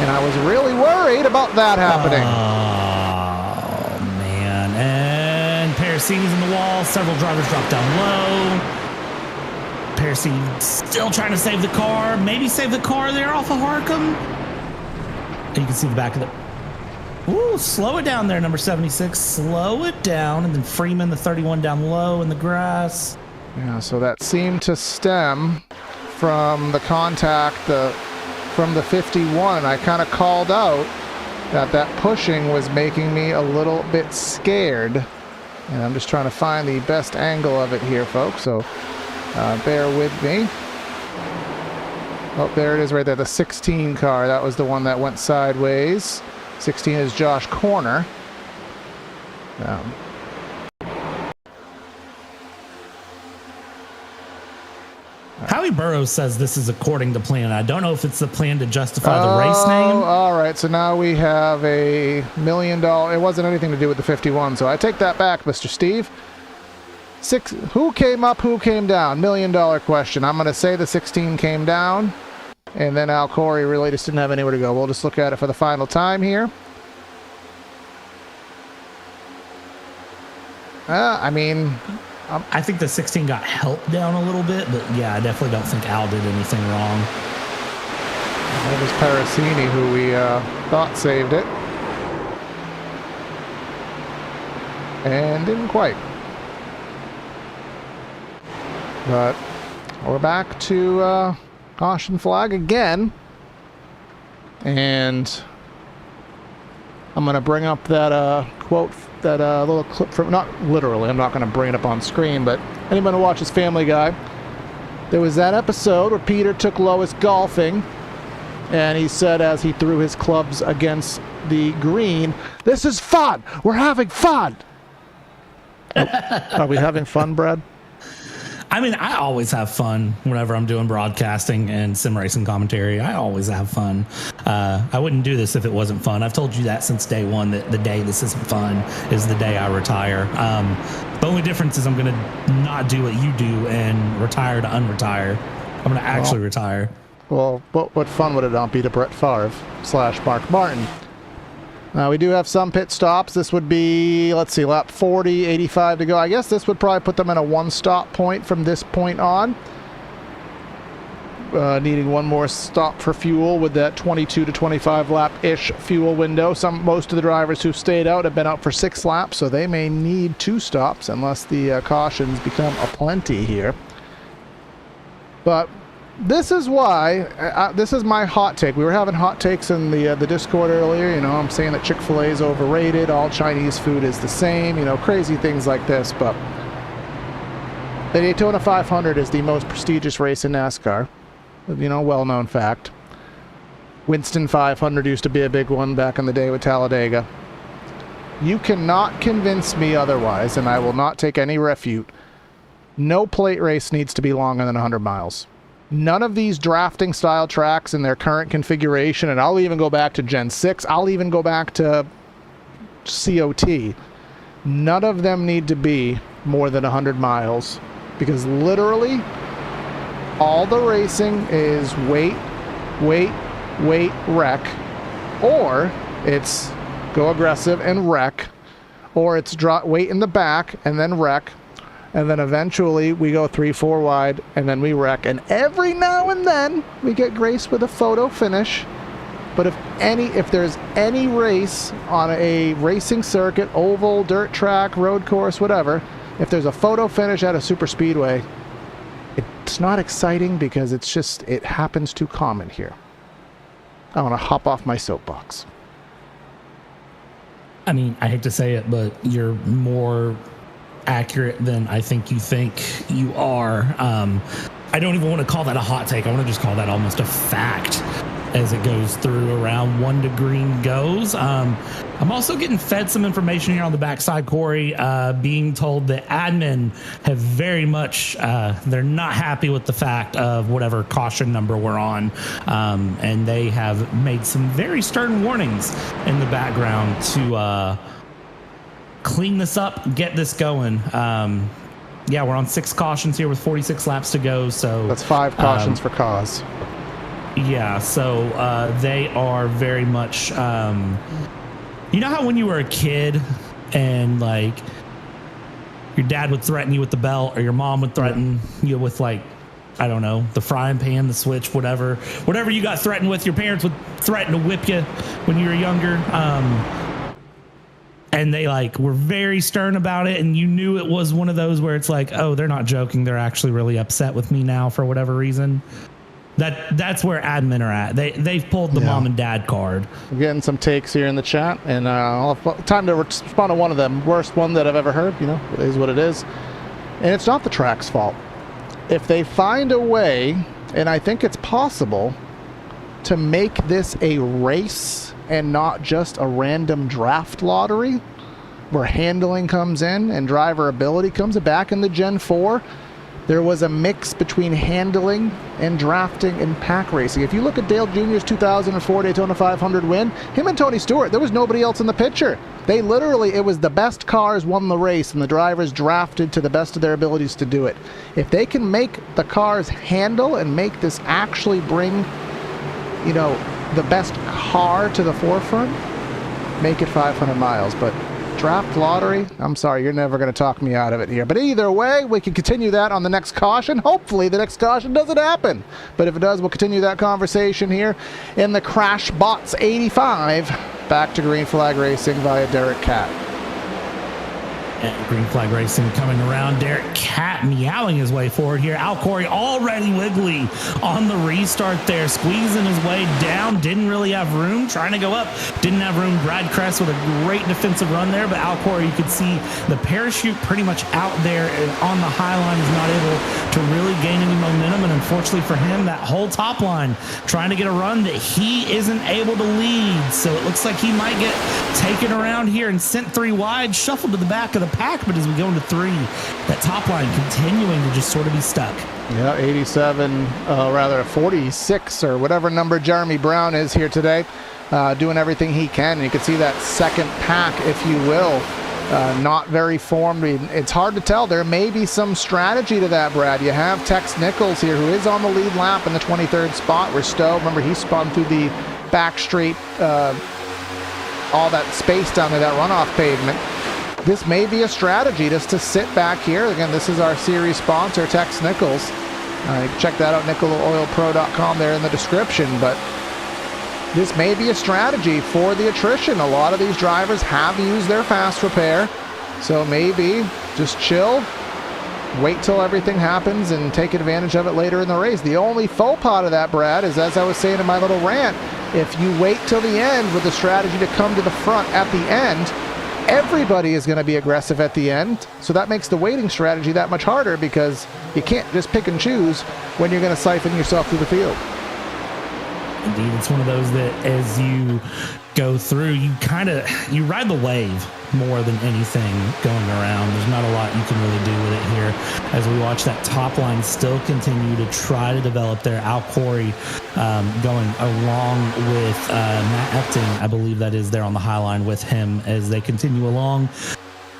and I was really worried about that happening. Oh, man. And Parasini's in the wall. Several drivers drop down low. Parasini still trying to save the car. Maybe save the car there off of Harcum. You can see the back of the... Ooh, slow it down there, number 76. Slow it down. And then Freeman, the 31, down low in the grass. Yeah, so that seemed to stem from the contact from the 51. I kind of called out that pushing was making me a little bit scared. And I'm just trying to find the best angle of it here, folks. So bear with me. Oh, there it is right there, the 16 car. That was the one that went sideways. 16 is Josh Howie Burrows says this is according to plan. I don't know if it's the plan to justify the race name. All right, so now we have a $1 million. It wasn't anything to do with the 51, so I take that back, Mr. Steve. Who came up, who came down? $1 million question. I'm going to say the 16 came down, and then Al Corey really just didn't have anywhere to go. We'll just look at it for the final time here. I think the 16 got helped down a little bit, but yeah, I definitely don't think Al did anything wrong. That was Parasini who we thought saved it. And didn't quite. But we're back to caution flag again. And I'm going to bring up that quote, that little clip from, not literally, I'm not going to bring it up on screen, but anyone who watches Family Guy, there was that episode where Peter took Lois golfing, and he said as he threw his clubs against the green, "This is fun! We're having fun!" Are we having fun, Brad? I mean, I always have fun whenever I'm doing broadcasting and sim racing commentary. I always have fun. I wouldn't do this if it wasn't fun. I've told you that since day one, that the day this isn't fun is the day I retire. The only difference is I'm going to not do what you do and retire to unretire. I'm going to actually retire. Well, what fun would it not be to Brett Favre / Mark Martin? We do have some pit stops. This would be, let's see, lap 40, 85 to go. I guess this would probably put them in a one-stop point from this point on. Needing one more stop for fuel with that 22 to 25 lap-ish fuel window. Most of the drivers who stayed out have been out for 6 laps, so they may need 2 stops unless the cautions become aplenty here. But this is why, this is my hot take. We were having hot takes in the Discord earlier. You know, I'm saying that Chick-fil-A is overrated, all Chinese food is the same, you know, crazy things like this. But the Daytona 500 is the most prestigious race in NASCAR. You know, well-known fact. Winston 500 used to be a big one back in the day with Talladega. You cannot convince me otherwise, and I will not take any refute. No plate race needs to be longer than 100 miles. None of these drafting style tracks in their current configuration, and I'll even go back to Gen 6, I'll even go back to COT, none of them need to be more than 100 miles, because literally all the racing is wait, wreck, or it's go aggressive and wreck, or it's wait in the back and then wreck, and then eventually we go 3-4 wide and then we wreck, and every now and then we get graced with a photo finish. But if there's any race on a racing circuit, oval, dirt track, road course, whatever, if there's a photo finish at a super speedway, it's not exciting because it happens too common here. I want to hop off my soapbox. I mean, I hate to say it, but you're more accurate than I think you are. I don't even want to call that a hot take. I want to just call that almost a fact as it goes through around 1 to green goes. I'm also getting fed some information here on the backside, Corey, being told that admin have very much, they're not happy with the fact of whatever caution number we're on. And they have made some very stern warnings in the background to clean this up, get this going. Yeah, we're on 6 cautions here with 46 laps to go. So that's 5 cautions for cause. Yeah, so they are very much, you know how when you were a kid and like your dad would threaten you with the belt, or your mom would threaten you with, like, I don't know, the frying pan, the switch, whatever you got threatened with, your parents would threaten to whip you when you were younger. And they were very stern about it, and you knew it was one of those where it's like, oh, they're not joking, they're actually really upset with me now for whatever reason. That's where admin are at. They've pulled the mom and dad card. I'm getting some takes here in the chat, and I'll have time to respond to one of them. Worst one that I've ever heard, you know, it is what it is. And it's not the track's fault. If they find a way, and I think it's possible, to make this a race and not just a random draft lottery where handling comes in and driver ability comes back in the Gen 4, there was a mix between handling and drafting and pack racing. If you look at Dale Jr.'s 2004 Daytona 500 win, him and Tony Stewart, there was nobody else in the picture. They literally, it was the best cars won the race, and the drivers drafted to the best of their abilities to do it. If they can make the cars handle and make this actually bring, you know, the best car to the forefront, make it 500 miles. But draft lottery, I'm sorry, you're never going to talk me out of it here. But either way, we can continue that on the next caution. Hopefully the next caution doesn't happen. But if it does, we'll continue that conversation here in the Crash Bots 85. Back to Green Flag Racing via Derek Catt. And Green Flag Racing coming around. Derek Catt meowing his way forward here. Al Corey already wiggly on the restart there, squeezing his way down. Didn't really have room. Trying to go up. Didn't have room. Brad Kress with a great defensive run there, but Al Corey, you could see the parachute pretty much out there on the high line. Is not able to really gain any momentum, and unfortunately for him, that whole top line trying to get a run that he isn't able to lead. So it looks like he might get taken around here and sent 3 wide, shuffled to the back of the pack. But as we go into 3, that top line continuing to just sort of be stuck. Yeah, 87, rather 46 or whatever number Jeremy Brown is here today, doing everything he can. And you can see that second pack, if you will, not very formed. It's hard to tell. There may be some strategy to that, Brad. You have Tex Nichols here, who is on the lead lap in the 23rd spot. Risto, remember, he spun through the back straight, all that space down to that runoff pavement. This may be a strategy just to sit back here. Again, this is our series sponsor, Tex Nichols. Check that out, NickelOilPro.com there in the description. But this may be a strategy for the attrition. A lot of these drivers have used their fast repair. So maybe just chill, wait till everything happens, and take advantage of it later in the race. The only faux pas of that, Brad, is, as I was saying in my little rant, if you wait till the end with the strategy to come to the front at the end, everybody is going to be aggressive at the end. So that makes the waiting strategy that much harder, because you can't just pick and choose when you're going to siphon yourself through the field. Indeed, it's one of those that as you go through, you ride the wave more than anything going around. There's not a lot you can really do with it here as we watch that top line still continue to try to develop there. Al Corey going along with Matt Epting, I believe that is there on the high line with him as they continue along.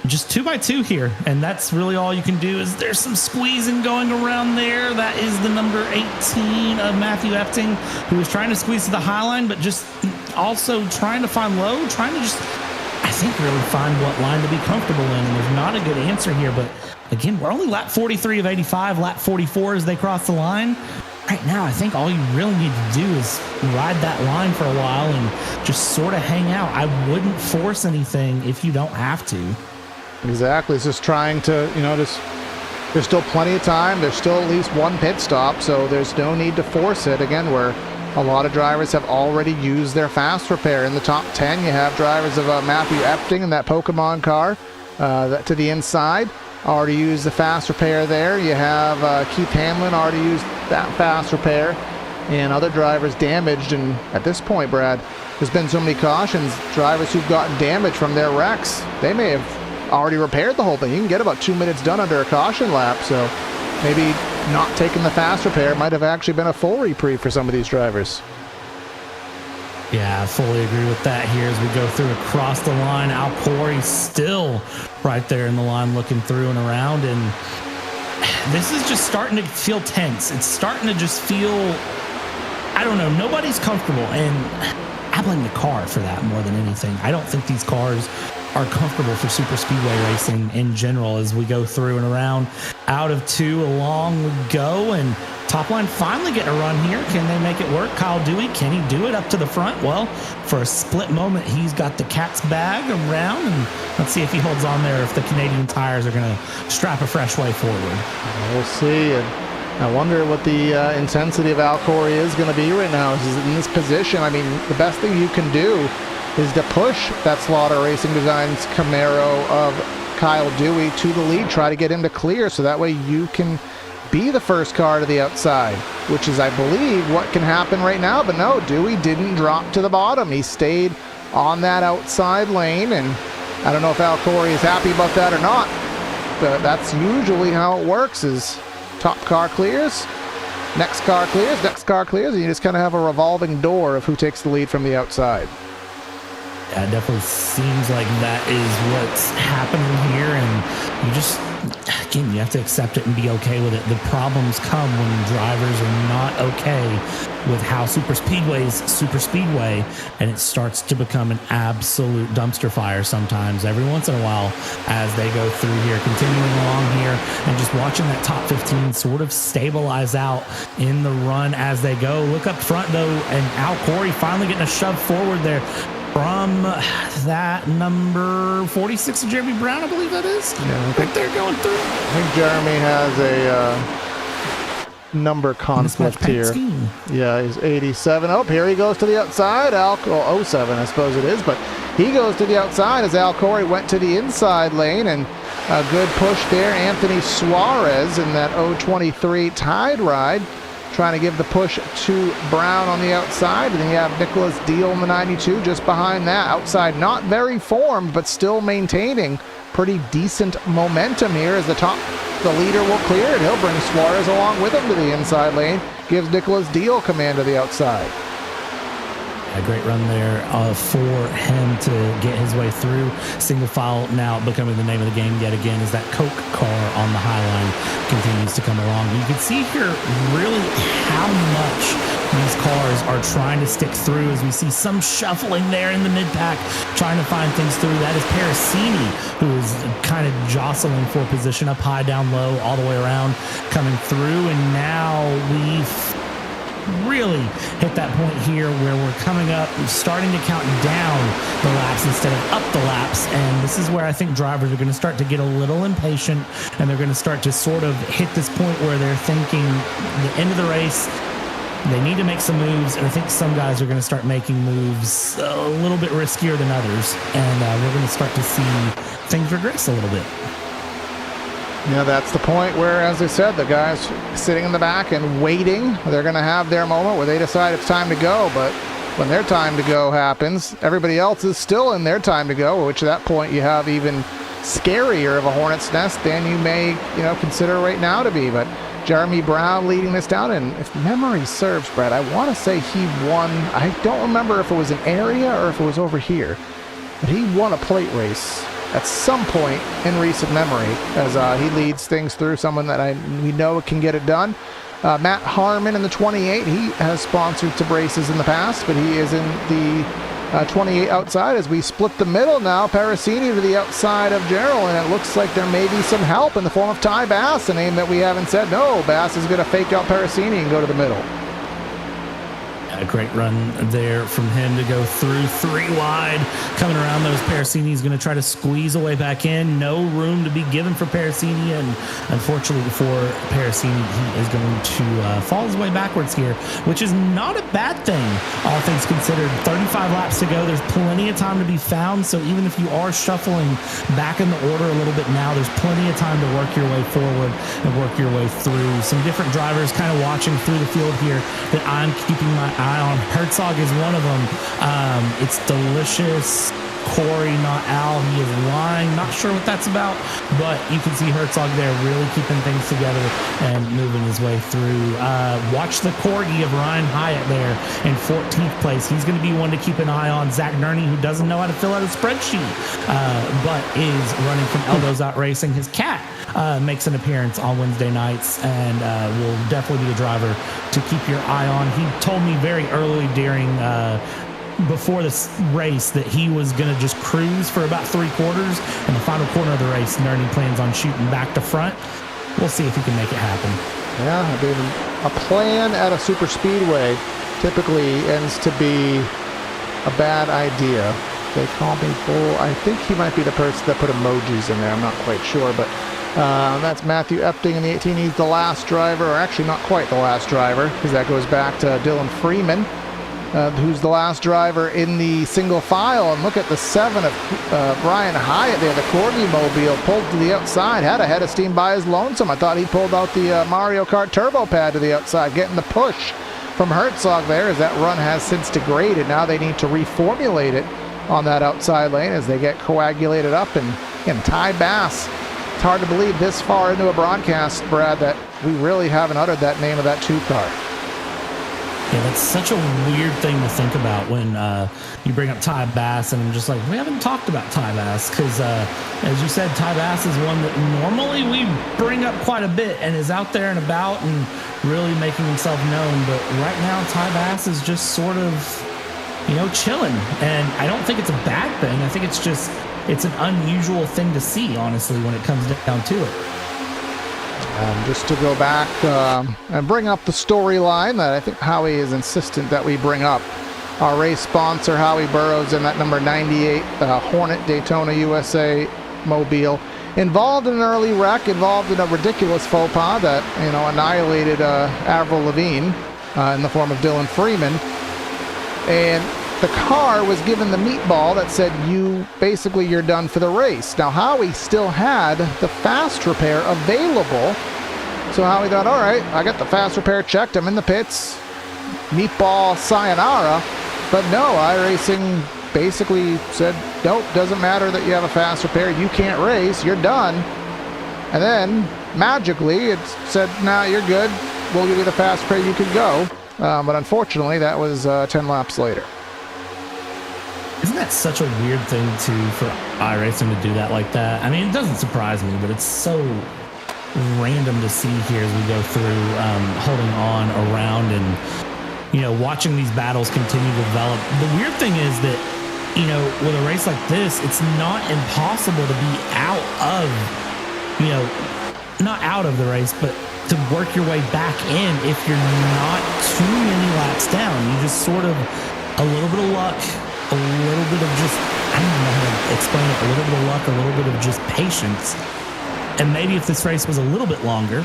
Just 2 by 2 here, and that's really all you can do. Is there's some squeezing going around there. That is the number 18 of Matthew Epting, who is trying to squeeze to the high line, but just also trying to find low, trying to just, I think, really find what line to be comfortable in. And there's not a good answer here, but again, we're only lap 43 of 85, lap 44 as they cross the line. Right now, I think all you really need to do is ride that line for a while and just sort of hang out. I wouldn't force anything if you don't have to. Exactly. It's just trying to, there's still plenty of time. There's still at least one pit stop, so there's no need to force it. Again, where a lot of drivers have already used their fast repair. In the top 10, you have drivers of Matthew Epting in that Pokemon car that to the inside. Already used the fast repair there. You have Keith Hamlin already used that fast repair, and other drivers damaged. And at this point, Brad, there's been so many cautions. Drivers who've gotten damage from their wrecks, they may have already repaired the whole thing. You can get about 2 minutes done under a caution lap, so maybe not taking the fast repair might have actually been a full reprieve for some of these drivers. Yeah, I fully agree with that here as we go through across the line. Al Corey still right there in the line looking through and around, and this is just starting to feel tense. It's starting to just feel, I don't know, nobody's comfortable, and I blame the car for that more than anything. I don't think these cars are comfortable for super speedway racing in general as we go through and around. Out of 2, along we go, and top line finally getting a run here. Can they make it work? Kyle Dewey, can he do it up to the front? Well, for a split moment, he's got the cat's bag around, and let's see if he holds on there, if the Canadian tires are going to strap a fresh way forward. We'll see. And I wonder what the intensity of Al Corey is going to be right now. He's in this position. I mean, the best thing you can do is to push that Slaughter Racing Designs Camaro of Kyle Dewey to the lead, try to get him to clear, so that way you can be the first car to the outside, which is, I believe, what can happen right now. But no, Dewey didn't drop to the bottom. He stayed on that outside lane, and I don't know if Al Corey is happy about that or not, but that's usually how it works, is Top car clears. Next car clears. Next car clears. And you just kind of have a revolving door of who takes the lead from the outside. Yeah, it definitely seems like that is what's happening here, and you just, again, you have to accept it and be okay with it. The problems come when drivers are not okay with how super speedway's super speedway, and it starts to become an absolute dumpster fire sometimes, every once in a while, as they go through here, continuing along here, and just watching that top 15 sort of stabilize out in the run as they go. Look up front, though, and Al Corey finally getting a shove forward there from that number 46 of Jeremy Brown, I believe that is. Yeah, I think they're going through. I think Jeremy has a number conflict here. Yeah, he's 87. Oh, here he goes to the outside. 07, I suppose it is, but he goes to the outside as Al Corey went to the inside lane, and a good push there. Anthony Suarez in that 023 Tide ride, trying to give the push to Brown on the outside. And then you have Nicholas Deal in the 92 just behind that. Outside, not very formed, but still maintaining pretty decent momentum here as the leader will clear it. He'll bring Suarez along with him to the inside lane. Gives Nicholas Deal command to the outside. A great run there for him to get his way through. Single file now becoming the name of the game yet again as that Coke car on the high line continues to come along. You can see here really how much these cars are trying to stick through as we see some shuffling there in the mid-pack, trying to find things through. That is Parasini, who is kind of jostling for position up high, down low, all the way around, coming through. And now we've really hit that point here where we're coming up, starting to count down the laps instead of up the laps, and this is where I think drivers are going to start to get a little impatient, and they're going to start to sort of hit this point where they're thinking the end of the race, they need to make some moves, and I think some guys are going to start making moves a little bit riskier than others, and we're going to start to see things regress a little bit. Yeah, that's the point where, as I said, the guys sitting in the back and waiting, they're going to have their moment where they decide it's time to go. But when their time to go happens, everybody else is still in their time to go, which at that point you have even scarier of a hornet's nest than you may, consider right now to be. But Jeremy Brown leading this down, and if memory serves, Brett, I want to say he won. I don't remember if it was an area or if it was over here, but he won a plate race at some point in recent memory, as he leads things through, someone that we know can get it done. Matt Harmon in the 28, he has sponsored some races in the past, but he is in the 28 outside as we split the middle now. Parasini to the outside of Gerald, and it looks like there may be some help in the form of Ty Bass, a name that we haven't said. No, Bass is going to fake out Parasini and go to the middle. A great run there from him to go through three wide. Coming around those, Parasini is going to try to squeeze away back in. No room to be given for Parasini, and unfortunately for Parasini, he is going to fall his way backwards here, which is not a bad thing, all things considered. 35 laps to go. There's plenty of time to be found, so even if you are shuffling back in the order a little bit now, there's plenty of time to work your way forward and work your way through. Some different drivers kind of watching through the field here that I'm keeping my eye on. Herzog is one of them. It's Delicious, Corey, not Al. He is lying. Not sure what that's about, but you can see Herzog there really keeping things together and moving his way through. Watch the corgi of Ryan Hyatt there in 14th place. He's going to be one to keep an eye on. Zach Nerney, who doesn't know how to fill out a spreadsheet, but is running from Elbows Out Racing. His cat makes an appearance on Wednesday nights and will definitely be a driver to keep your eye on. He told me very early during before this race that he was going to just cruise for about 3/4. In the final corner of the race, Nerney plans on shooting back to front. We'll see if he can make it happen. Yeah, I mean, a plan at a super speedway typically ends to be a bad idea. They call me Bull. I think he might be the person that put emojis in there. I'm not quite sure, but that's Matthew Epting in the 18. He's the last driver, or actually not quite the last driver, because that goes back to Dylan Freeman, who's the last driver in the single file. And look at the 7 of Brian Hyatt there, the Corgi Mobile, pulled to the outside, had a head of steam by his lonesome. I thought he pulled out the Mario Kart turbo pad to the outside, getting the push from Herzog there, as that run has since degraded. Now they need to reformulate it on that outside lane as they get coagulated up. And Ty Bass It's hard to believe this far into a broadcast, Brad, that we really haven't uttered that name of that 2 car. Yeah, that's such a weird thing to think about when you bring up Ty Bass, and I'm just like, we haven't talked about Ty Bass because, as you said, Ty Bass is one that normally we bring up quite a bit and is out there and about and really making himself known. But right now, Ty Bass is just sort of, chilling. And I don't think it's a bad thing. I think it's an unusual thing to see, honestly, when it comes down to it. Just to go back and bring up the storyline that I think Howie is insistent that we bring up. Our race sponsor, Howie Burrows, in that number 98 Hornet Daytona USA mobile, involved in an early wreck, involved in a ridiculous faux pas that annihilated Avril Lavigne in the form of Dylan Freeman. And the car was given the meatball that said, you're done for the race. Now, Howie still had the fast repair available. So Howie thought, all right, I got the fast repair checked. I'm in the pits. Meatball sayonara. But no, iRacing basically said, nope, doesn't matter that you have a fast repair. You can't race. You're done. And then, magically, it said, nah, you're good. We'll give you the fast repair. You can go. But unfortunately, that was 10 laps later. Isn't that such a weird thing for iRacing to do that like that? I mean, it doesn't surprise me, but it's so random to see here as we go through holding on around and, watching these battles continue to develop. The weird thing is that, with a race like this, it's not impossible to be out of, not out of the race, but to work your way back in if you're not too many laps down. You just sort of a little bit of luck, a little bit of just, I don't know how to explain it, a little bit of luck, a little bit of just patience. And maybe if this race was a little bit longer,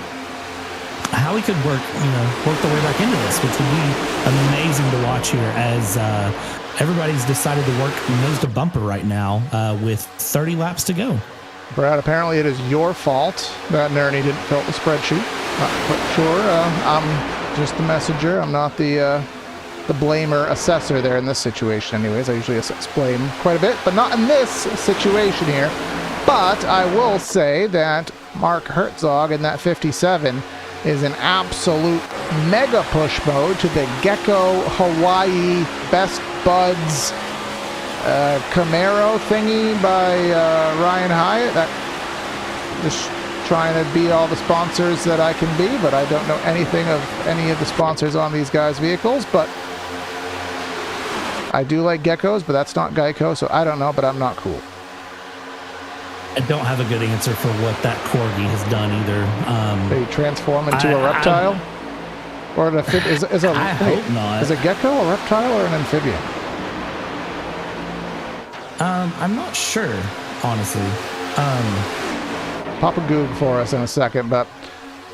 how we could work the way back into this, which would be amazing to watch here as everybody's decided to work nose to bumper right now with 30 laps to go. Brad, apparently it is your fault that Nerney didn't fill out the spreadsheet. Not quite sure. I'm just the messenger. I'm not the blamer assessor there in this situation anyways. I usually assess blame quite a bit, but not in this situation here. But I will say that Mark Herzog in that 57 is in absolute mega push mode to the Gecko Hawaii Best Buds Camaro thingy by Ryan Hyatt. Just trying to beat all the sponsors that I can be, but I don't know anything of any of the sponsors on these guys' vehicles. But I do like geckos, but that's not Geico, so I don't know, but I'm not cool. I don't have a good answer for what that Corgi has done either. They transform into a reptile? Or an amphibian? I hope not. Is a gecko a reptile or an amphibian? I'm not sure, honestly. Pop a Goog for us in a second, but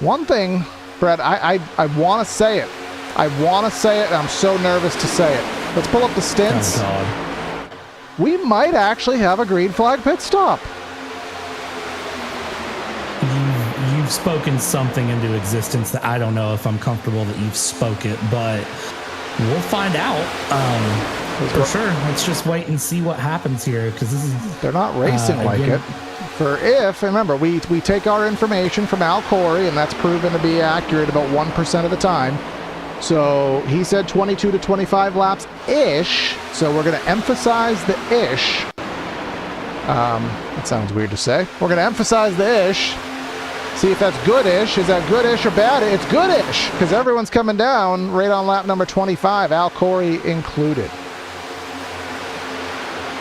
one thing, Brett, I want to say it. I want to say it, and I'm so nervous to say it. Let's pull up the stints. Oh, God. We might actually have a green flag pit stop. You've spoken something into existence that I don't know if I'm comfortable that you've spoke it, but we'll find out. For sure. Let's just wait and see what happens here, because this is... They're not racing like it. Remember, we take our information from Al Corey, and that's proven to be accurate about 1% of the time. So he said 22 to 25 laps-ish, so we're going to emphasize the ish. That sounds weird to say. We're going to emphasize the ish. See if that's good-ish. Is that good-ish or bad? It's good-ish, because everyone's coming down right on lap number 25, Al Corey included.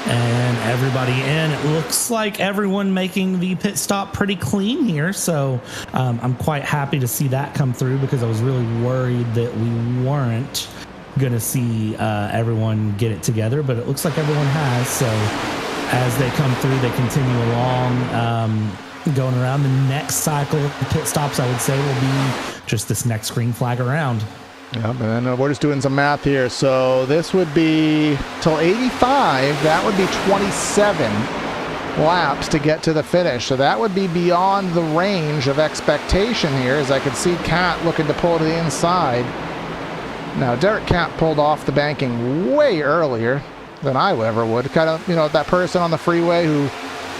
And everybody in. It looks like everyone making the pit stop pretty clean here, so I'm quite happy to see that come through, because I was really worried that we weren't going to see everyone get it together, but it looks like everyone has. So as they come through, they continue along, going around. The next cycle of pit stops, I would say, will be just this next green flag around. Yep, and then we're just doing some math here. So this would be till 85. That would be 27 laps to get to the finish. So that would be beyond the range of expectation here, as I could see Cat looking to pull to the inside. Now, Derek Cat pulled off the banking way earlier than I ever would. Kind of, that person on the freeway who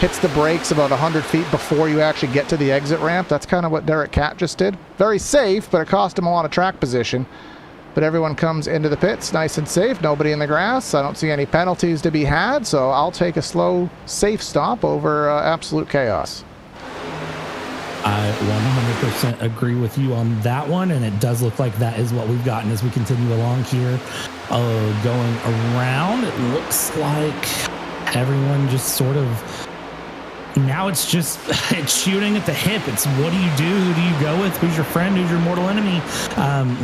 hits the brakes about 100 feet before you actually get to the exit ramp. That's kind of what Derek Cat just did. Very safe, but it cost him a lot of track position. But everyone comes into the pits nice and safe. Nobody in the grass. I don't see any penalties to be had, so I'll take a slow, safe stop over absolute chaos. I 100% agree with you on that one, and it does look like that is what we've gotten as we continue along here. Going around, it looks like everyone just sort of... Now it's just, it's shooting at the hip. It's what do you do? Who do you go with? Who's your friend? Who's your mortal enemy?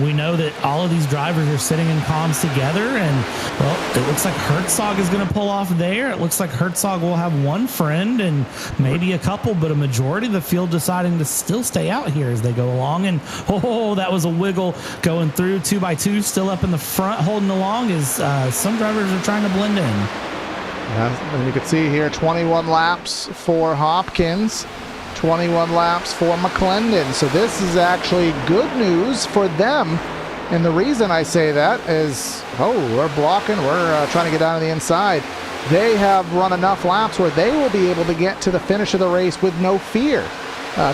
We know that all of these drivers are sitting in comms together, and, well, it looks like Herzog is going to pull off there. It looks like Herzog will have one friend and maybe a couple, but a majority of the field deciding to still stay out here as they go along. And, oh, that was a wiggle going through. 2x2 still up in the front holding along as some drivers are trying to blend in. And you can see here 21 laps for Hopkins, 21 laps for McClendon. So this is actually good news for them. And the reason I say that is, we're blocking. We're trying to get down to the inside. They have run enough laps where they will be able to get to the finish of the race with no fear.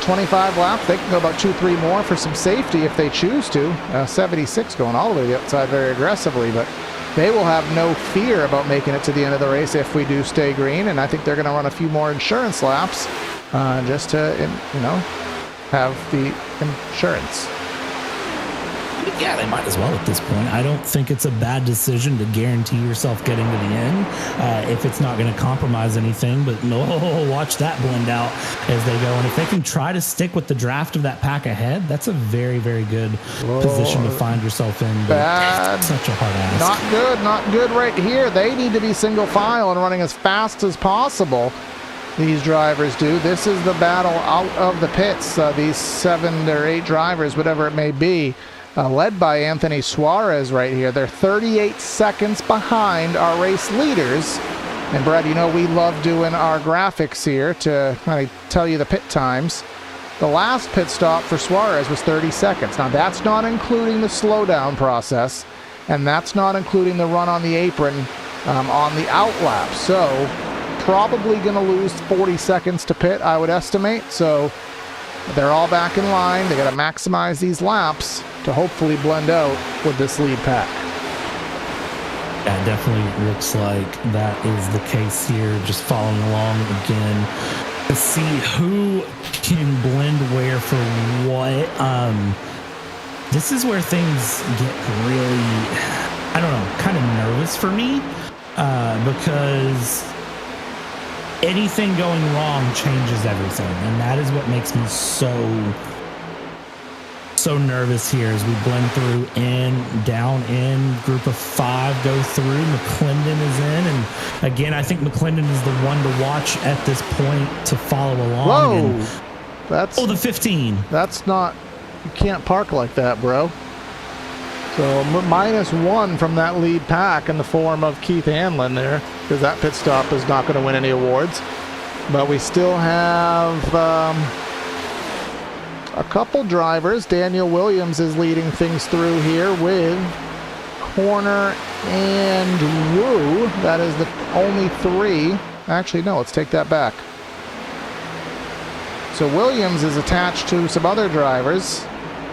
25 laps, they can go about 2-3 more for some safety if they choose to. 76 going all the way to the outside very aggressively, but they will have no fear about making it to the end of the race if we do stay green, and I think they're going to run a few more insurance laps just to, have the insurance. Yeah, they might as well at this point. I don't think it's a bad decision to guarantee yourself getting to the end if it's not going to compromise anything. But no, watch that blend out as they go. And if they can try to stick with the draft of that pack ahead, that's a very, very good position to find yourself in. Bad. Such a hard ask. Not good right here. They need to be single file and running as fast as possible. These drivers do. This is the battle out of the pits. These 7 or 8 drivers, whatever it may be. Led by Anthony Suarez right here. They're 38 seconds behind our race leaders. And Brad, we love doing our graphics here to kind of tell you the pit times. The last pit stop for Suarez was 30 seconds. Now that's not including the slowdown process, and that's not including the run on the apron on the outlap. So probably going to lose 40 seconds to pit, I would estimate. So they're all back in line. They got to maximize these laps to hopefully blend out with this lead pack. That definitely looks like that is the case here. Just following along again to see who can blend where for what. This is where things get really, kind of nervous for me because anything going wrong changes everything, and that is what makes me so nervous here as we blend through down in group of 5 go through. McClendon is in, and again I think McClendon is the one to watch at this point to follow along. Whoa, that's the 15. That's not, you can't park like that, bro. So -1 from that lead pack in the form of Keith Hanlon there, because that pit stop is not going to win any awards. But we still have a couple drivers. Daniel Williams is leading things through here with Corner and Wu. That is the only 3. Actually, no, let's take that back. So Williams is attached to some other drivers,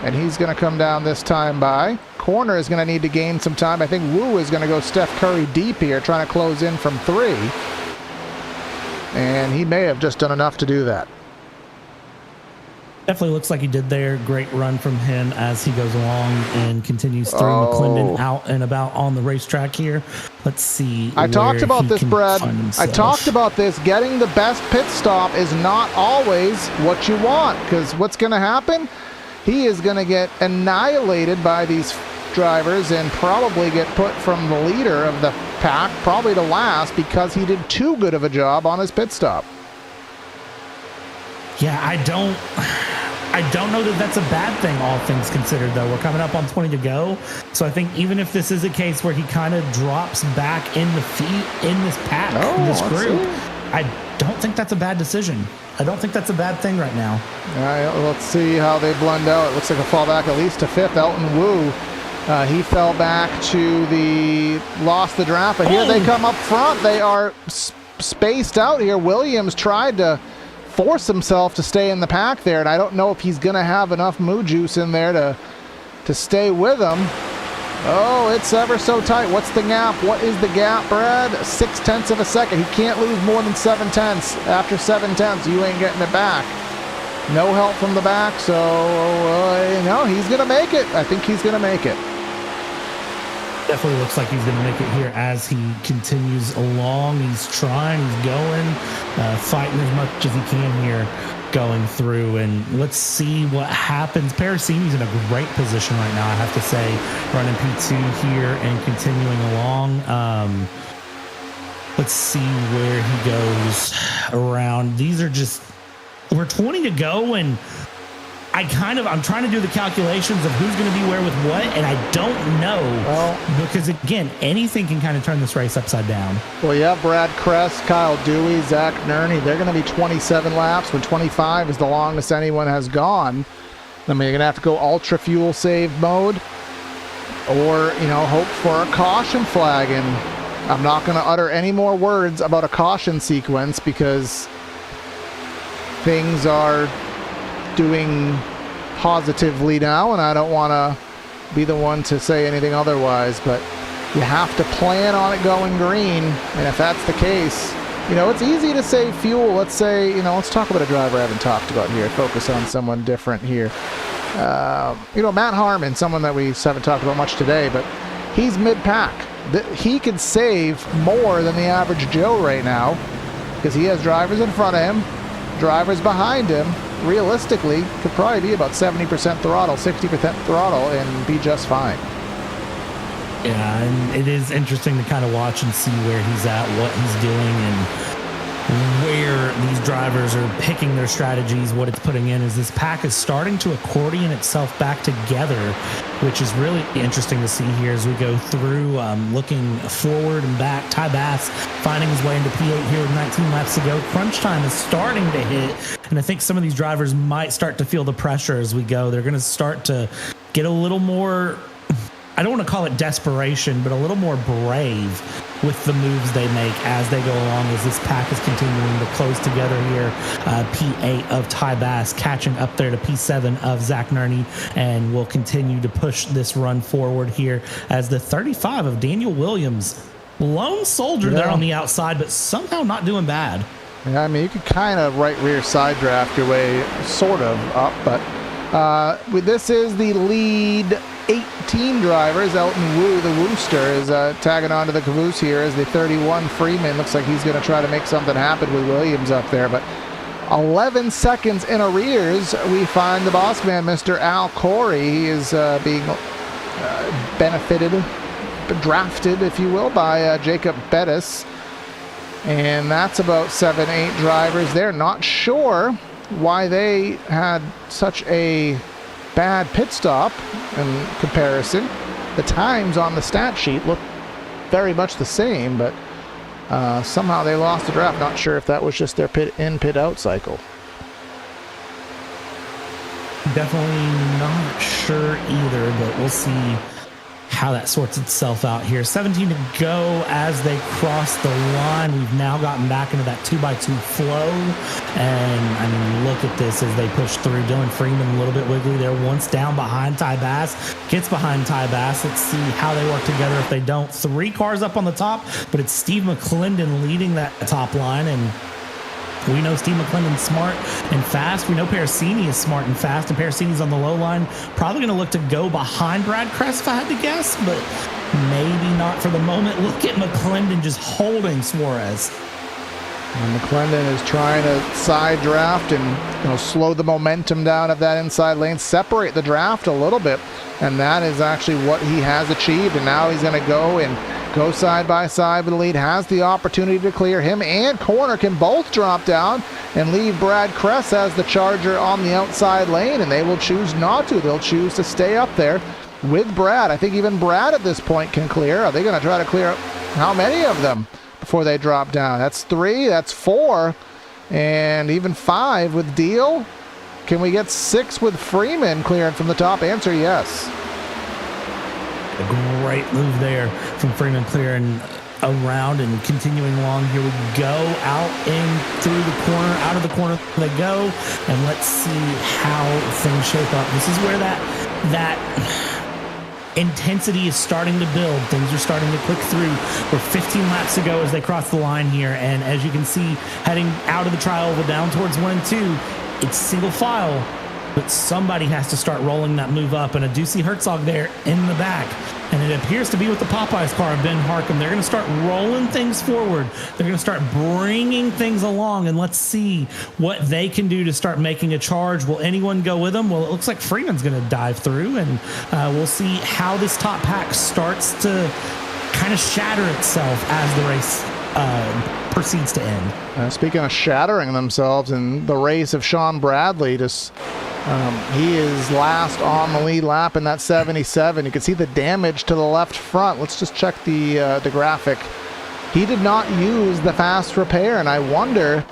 and he's going to come down this time by. Corner is going to need to gain some time. I think Wu is going to go Steph Curry deep here, trying to close in from 3. And he may have just done enough to do that. Definitely looks like he did there. Great run from him as he goes along and continues through. McClendon out and about on the racetrack here. Let's see. I talked about this, Brad. I talked about this. Getting the best pit stop is not always what you want, because what's going to happen? He is going to get annihilated by these drivers and probably get put from the leader of the pack, probably to last, because he did too good of a job on his pit stop. Yeah, I don't know that that's a bad thing, all things considered, though. We're coming up on 20 to go. So I think even if this is a case where he kind of drops back in the feet in this pack, this group, I don't think that's a bad decision. I don't think that's a bad thing right now. All right, let's see how they blend out. It looks like a fall back at least to 5th. Elton Wu, he fell back to lost the draft, but here they come up front. They are spaced out here. Williams tried to force himself to stay in the pack there, and I don't know if he's going to have enough moo juice in there to stay with him. Oh, it's ever so tight. What's the gap? What is the gap, Brad? 0.6 of a second. He can't lose more than 0.7. After 0.7, you ain't getting it back. No help from the back, so no, he's going to make it. I think he's going to make it. Definitely looks like he's going to make it here as he continues along. He's trying, he's going, fighting as much as he can here, going through. And let's see what happens. Parasini's in a great position right now, I have to say, running P2 here and continuing along. Let's see where he goes around. These are just, we're 20 to go, and I'm trying to do the calculations of who's going to be where with what, and I don't know, because again, anything can kind of turn this race upside down. Well, yeah, Brad Kress, Kyle Dewey, Zach Nerney, they're going to be 27 laps when 25 is the longest anyone has gone. I mean, you're going to have to go ultra fuel save mode or, hope for a caution flag. And I'm not going to utter any more words about a caution sequence because things are doing positively now, and I don't want to be the one to say anything otherwise, but you have to plan on it going green. And if that's the case, it's easy to say fuel. Let's say, let's talk about a driver I haven't talked about here. Focus on someone different here. Matt Harmon, someone that we haven't talked about much today, but he's mid-pack. He could save more than the average Joe right now because he has drivers in front of him, drivers behind him. Realistically, could probably be about 70% throttle, 60% throttle, and be just fine. Yeah, and it is interesting to kind of watch and see where he's at, what he's doing, and where these drivers are picking their strategies, what it's putting in. As this pack is starting to accordion itself back together, which is really interesting to see here as we go through, looking forward and back. Ty Bass finding his way into P8 here with 19 laps to go. Crunch time is starting to hit, and I think some of these drivers might start to feel the pressure as we go. They're going to start to get a little more, I don't want to call it desperation, but a little more brave with the moves they make as they go along, as this pack is continuing to close together here. P8 of Ty Bass catching up there to P7 of Zach Nerney, and will continue to push this run forward here as the 35 of Daniel Williams, lone soldier there on the outside, but somehow not doing bad. Yeah, I mean, you could kind of right rear side draft your way sort of up, but this is the lead 18 drivers. Elton Wu, the Wooster, is tagging onto the caboose here as the 31 Freeman. Looks like he's going to try to make something happen with Williams up there, but 11 seconds in arrears, we find the boss man, Mr. Al Corey. He is being drafted, if you will, by Jacob Bettis. And that's about 7-8 drivers there. Not sure why they had such a bad pit stop in comparison. The times on the stat sheet look very much the same, but somehow they lost the draft. Not sure if that was just their pit in, pit out cycle. Definitely not sure either, but we'll see how that sorts itself out here. 17 to go as they cross the line. We've now gotten back into that 2x2 flow, and I mean, look at this as they push through. Dylan Freeman a little bit wiggly there, once down behind Ty Bass, gets behind Ty Bass. Let's see how they work together if they don't. 3 cars up on the top, but it's Steve McClendon leading that top line, and we know Steve McClendon's smart and fast. We know Parasini is smart and fast, and Parasini's on the low line. Probably going to look to go behind Brad Kress, if I had to guess, but maybe not for the moment. Look at McClendon just holding Suarez. And McClendon is trying to side draft and slow the momentum down of that inside lane, separate the draft a little bit, and that is actually what he has achieved. And now he's going to go side by side with the lead, has the opportunity to clear. Him and Corner can both drop down and leave Brad Kress as the charger on the outside lane, and they will choose not to. They'll choose to stay up there with Brad. I think even Brad at this point can clear. Are they going to try to clear how many of them before they drop down? That's 3, that's 4, and even 5 with Deal. Can we get 6 with Freeman clearing from the top? Answer yes. A great move there from Freeman, clearing around and continuing along. Here we go, out in through the corner, out of the corner they go, and let's see how things shape up. This is where that intensity is starting to build. Things are starting to click through. We're 15 laps to go as they cross the line here, and as you can see, heading out of the trioval down towards 1 and 2, it's single file, but somebody has to start rolling that move up, and I do see Herzog there in the back, and it appears to be with the Popeyes car of Ben Harkham. They're going to start rolling things forward. They're going to start bringing things along, and let's see what they can do to start making a charge. Will anyone go with them? Well, it looks like Freeman's going to dive through, and we'll see how this top pack starts to kind of shatter itself as the race proceeds to end. Speaking of shattering themselves in the race of Sean Bradley, just he is last on the lead lap in that 77. You can see the damage to the left front. Let's just check the graphic. He did not use the fast repair, and I wonder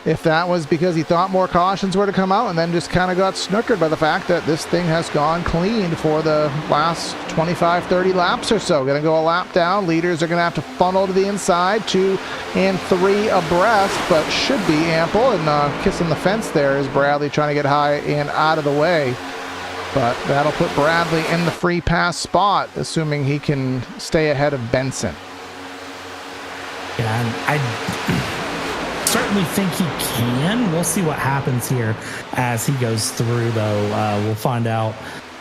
if that was because he thought more cautions were to come out and then just kind of got snookered by the fact that this thing has gone clean for the last 25-30 laps or so. Going to go a lap down. Leaders are going to have to funnel to the inside, 2 and 3 abreast, but should be ample. And kissing the fence there is Bradley trying to get high and out of the way. But that'll put Bradley in the free pass spot, assuming he can stay ahead of Benson. Yeah, and I certainly think he can. We'll see what happens here as he goes through, though. We'll find out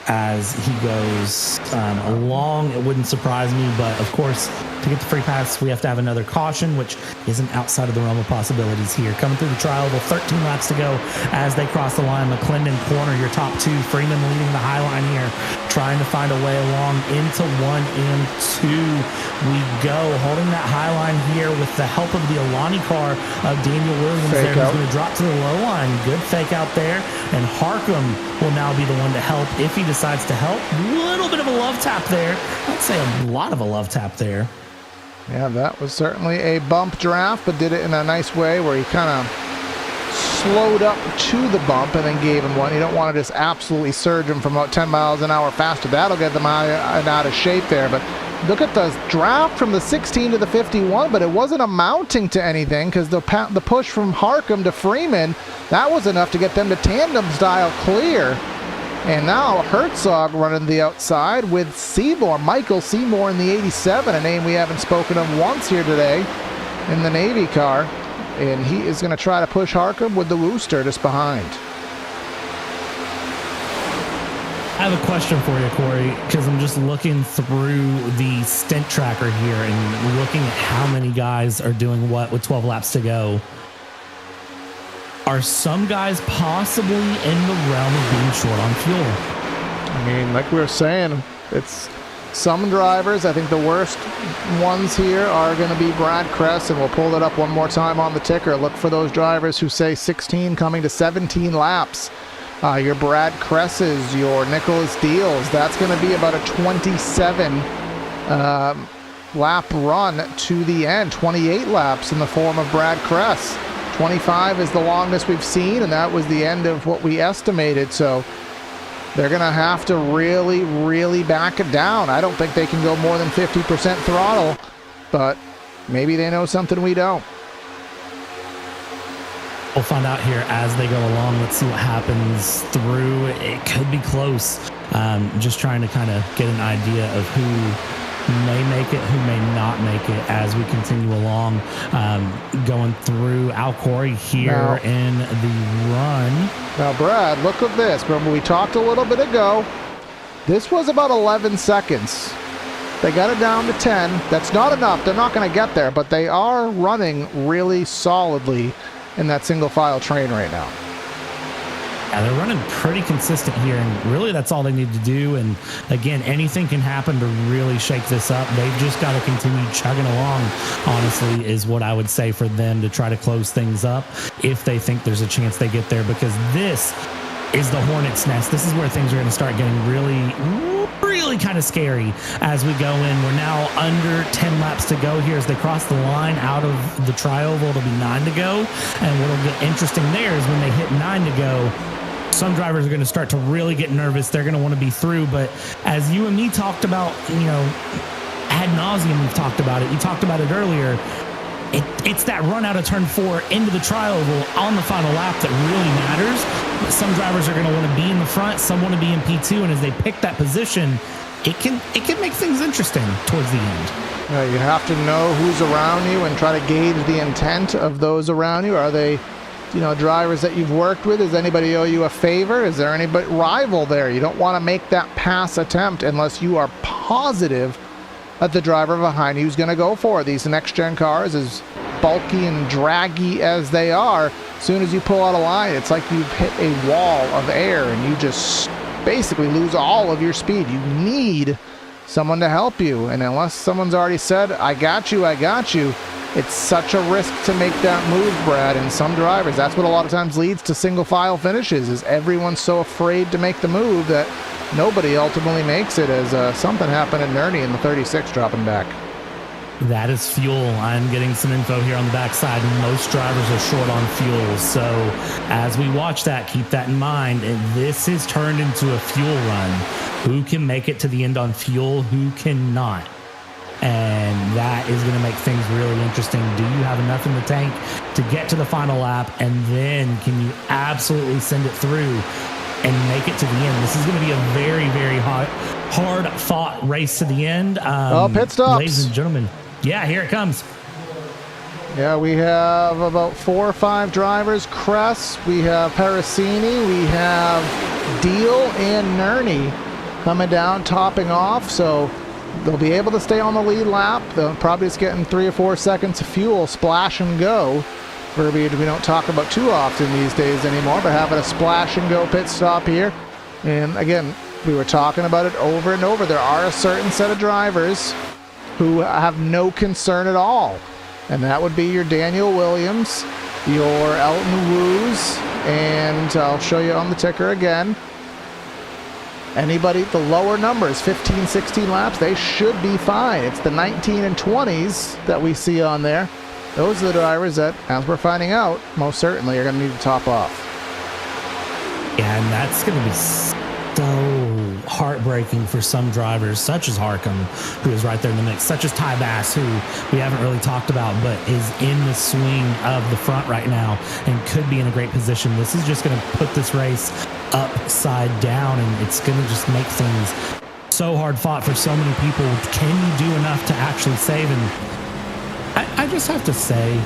as he goes along. It wouldn't surprise me, but of course, to get the free pass, we have to have another caution, which isn't outside of the realm of possibilities here. Coming through the trial, 13 laps to go as they cross the line. McClendon corner, your top 2. Freeman leading the high line here, trying to find a way along into 1 and 2. We go, holding that high line here with the help of the Alani car of Daniel Williams there, who's going to drop to the low line. Good fake out there, and Harkham will now be the one to help if he decides to help. Little bit of a love tap there. I'd say a lot of a love tap there. Yeah, that was certainly a bump draft, but did it in a nice way where he kind of slowed up to the bump and then gave him one. You don't want to just absolutely surge him from about 10 miles an hour faster. That'll get them out of shape there. But look at the draft from the 16 to the 51, but it wasn't amounting to anything because the push from Harkham to Freeman, that was enough to get them to tandem style clear. And now Herzog running the outside with Seymour, Michael Seymour in the 87, a name we haven't spoken of once here today in the Navy car. And he is going to try to push Harkham with the Wooster just behind. I have a question for you, Corey, because I'm just looking through the stint tracker here and looking at how many guys are doing what with 12 laps to go. Are some guys possibly in the realm of being short on fuel? I mean, like we were saying, it's some drivers. I think the worst ones here are going to be Brad Kress, and we'll pull it up one more time on the ticker. Look for those drivers who say 16 coming to 17 laps. Your Brad Kresses, your Nicholas Deals, that's going to be about a 27 lap run to the end. 28 laps in the form of Brad Kress. 25 is the longest we've seen, and that was the end of what we estimated. So they're going to have to really, really back it down. I don't think they can go more than 50% throttle, but maybe they know something we don't. We'll find out here as they go along. Let's see what happens through. It could be close. Just trying to kind of get an idea of who may make it, who may not make it as we continue along. Going through Al Corey here now, in the run. Now, Brad, look at this. Remember, we talked a little bit ago. This was about 11 seconds. They got it down to 10. That's not enough. They're not going to get there, but they are running really solidly in that single file train right now. Yeah, they're running pretty consistent here, and really that's all they need to do. And again, anything can happen to really shake this up. They've just got to continue chugging along, honestly, is what I would say for them to try to close things up if they think there's a chance they get there, because this is the hornet's nest. This is where things are going to start getting really kind of scary as we go in. We're now under 10 laps to go here as they cross the line out of the trioval. It'll be 9 to go, and what'll get interesting there is when they hit 9 to go, some drivers are going to start to really get nervous. They're going to want to be through, but as you and me talked about, ad nauseum we've talked about it. You talked about it earlier. It's that run out of turn 4 into the tri-oval on the final lap that really matters. Some drivers are going to want to be in the front, some want to be in P2, and as they pick that position, it can make things interesting towards the end. You have to know who's around you and try to gauge the intent of those around you. Are they, drivers that you've worked with? Does anybody owe you a favor? Is there any rival there? You don't want to make that pass attempt unless you are positive that the driver behind you is going to go for it. These next-gen cars, as bulky and draggy as they are, as soon as you pull out a line, it's like you've hit a wall of air and you just basically lose all of your speed. You need someone to help you, and unless someone's already said, I got you, it's such a risk to make that move, Brad. And some drivers, that's what a lot of times leads to single file finishes, is everyone's so afraid to make the move that nobody ultimately makes it, as something happened in Nerney in the 36 dropping back. That is fuel. I'm getting some info here on the backside. Most drivers are short on fuel. So as we watch that, keep that in mind. And this has turned into a fuel run. Who can make it to the end on fuel? Who cannot? And that is going to make things really interesting. Do you have enough in the tank to get to the final lap? And then can you absolutely send it through and make it to the end? This is going to be a very, very hard-fought race to the end. Pit stops. Ladies and gentlemen. Yeah, here it comes. Yeah, we have about 4 or 5 drivers. Kress, we have Parasini, we have Deal and Nerney coming down, topping off. So they'll be able to stay on the lead lap. They'll probably just getting 3 or 4 seconds of fuel, splash and go. Verbiage we don't talk about too often these days anymore, but having a splash and go pit stop here. And again, we were talking about it over and over. There are a certain set of drivers who have no concern at all. And that would be your Daniel Williams, your Elton Woos, and I'll show you on the ticker again. Anybody, the lower numbers, 15, 16 laps, they should be fine. It's the 19 and 20s that we see on there. Those are the drivers that, as we're finding out, most certainly are going to need to top off. Yeah, and that's going to be so heartbreaking for some drivers, such as Harcum, who is right there in the mix, such as Ty Bass, who we haven't really talked about, but is in the swing of the front right now and could be in a great position. This is just going to put this race upside down, and it's going to just make things so hard fought for so many people. Can you do enough to actually save? And I just have to say,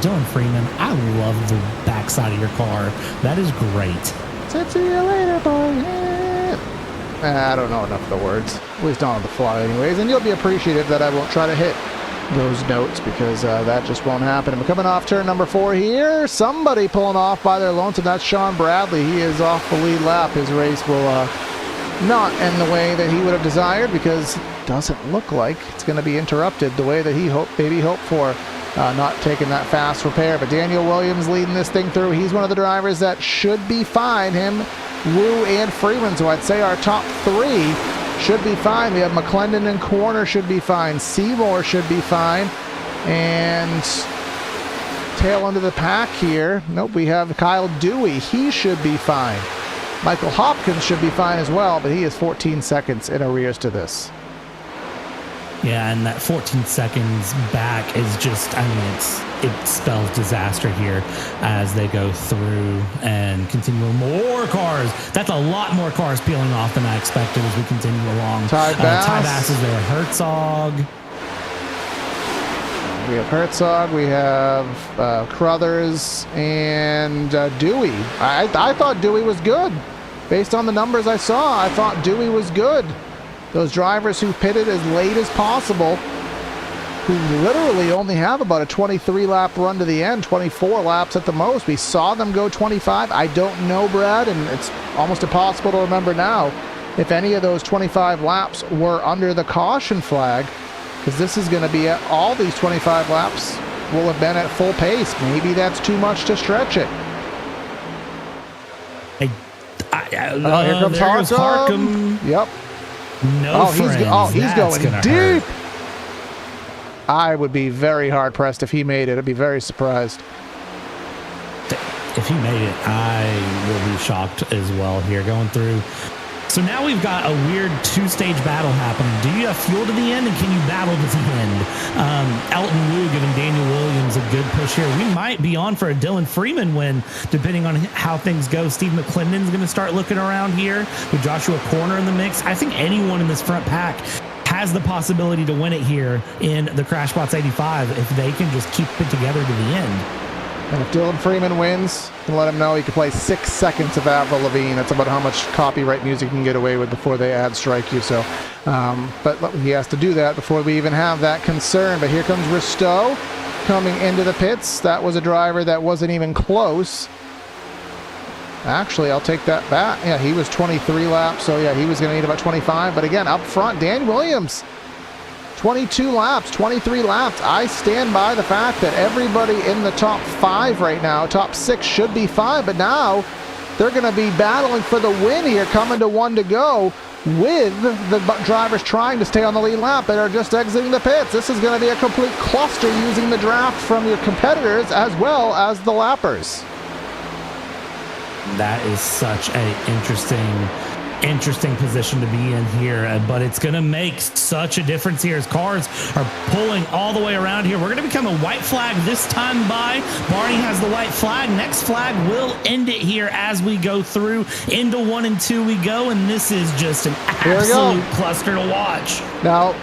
Dylan Freeman, I love the backside of your car. That is great. See you later, boy. I don't know enough of the words, at least not on the fly anyways, and you'll be appreciative that I won't try to hit those notes because that just won't happen. And we're coming off turn number 4 here. Somebody pulling off by their lonesome. That's Sean Bradley. He is off the lead lap. His race will not end the way that he would have desired because it doesn't look like it's going to be interrupted the way that he maybe hoped for. Not taking that fast repair, but Daniel Williams leading this thing through. He's one of the drivers that should be fine. Him, Wu, and Freeman, so I'd say our top 3 should be fine. We have McClendon and Corner should be fine. Seymour should be fine. And tail end of the pack here. Nope, we have Kyle Dewey. He should be fine. Michael Hopkins should be fine as well, but he is 14 seconds in arrears to this. Yeah, and that 14 seconds back is just, I mean, it spells disaster here as they go through and continue with more cars. That's a lot more cars peeling off than I expected as we continue along. Ty Bass is there. Herzog. We have Herzog, we have Crothers, and Dewey. I thought Dewey was good. Based on the numbers I saw, I thought Dewey was good. Those drivers who pitted as late as possible, who literally only have about a 23-lap run to the end, 24 laps at the most. We saw them go 25. I don't know, Brad, and it's almost impossible to remember now if any of those 25 laps were under the caution flag, because this is going to be at all these 25 laps will have been at full pace. Maybe that's too much to stretch it. Here comes Harcum. Yep. No friends. He's going deep. I would be very hard pressed if he made it. I'd be very surprised. If he made it, I will be shocked as well here. Going through So now we've got a weird two-stage battle happening. Do you have fuel to the end, and can you battle to the end? Elton Wu giving Daniel Williams a good push here. We might be on for a Dylan Freeman win, depending on how things go. Steve McClendon's going to start looking around here with Joshua Corner in the mix. I think anyone in this front pack has the possibility to win it here in the CrashBots 85 if they can just keep it together to the end. And if Dylan Freeman wins, you can let him know he can play 6 seconds of Avril Lavigne. That's about how much copyright music you can get away with before they strike you. So, but he has to do that before we even have that concern. But here comes Risto coming into the pits. That was a driver that wasn't even close. Actually, I'll take that back. Yeah, he was 23 laps, so yeah, he was going to need about 25. But again, up front, Dan Williams, 22 laps, 23 laps. I stand by the fact that everybody in the top 5 right now, top 6 should be 5, but now they're going to be battling for the win here, coming to 1 to go, with the drivers trying to stay on the lead lap that are just exiting the pits. This is going to be a complete cluster using the draft from your competitors as well as the lappers. That is such an interesting position to be in here, but it's going to make such a difference here as cars are pulling all the way around here. We're going to become a white flag this time by. Barney has the white flag. Next flag will end it here as we go through. Into 1 and 2 we go, and this is just an absolute cluster to watch. Now,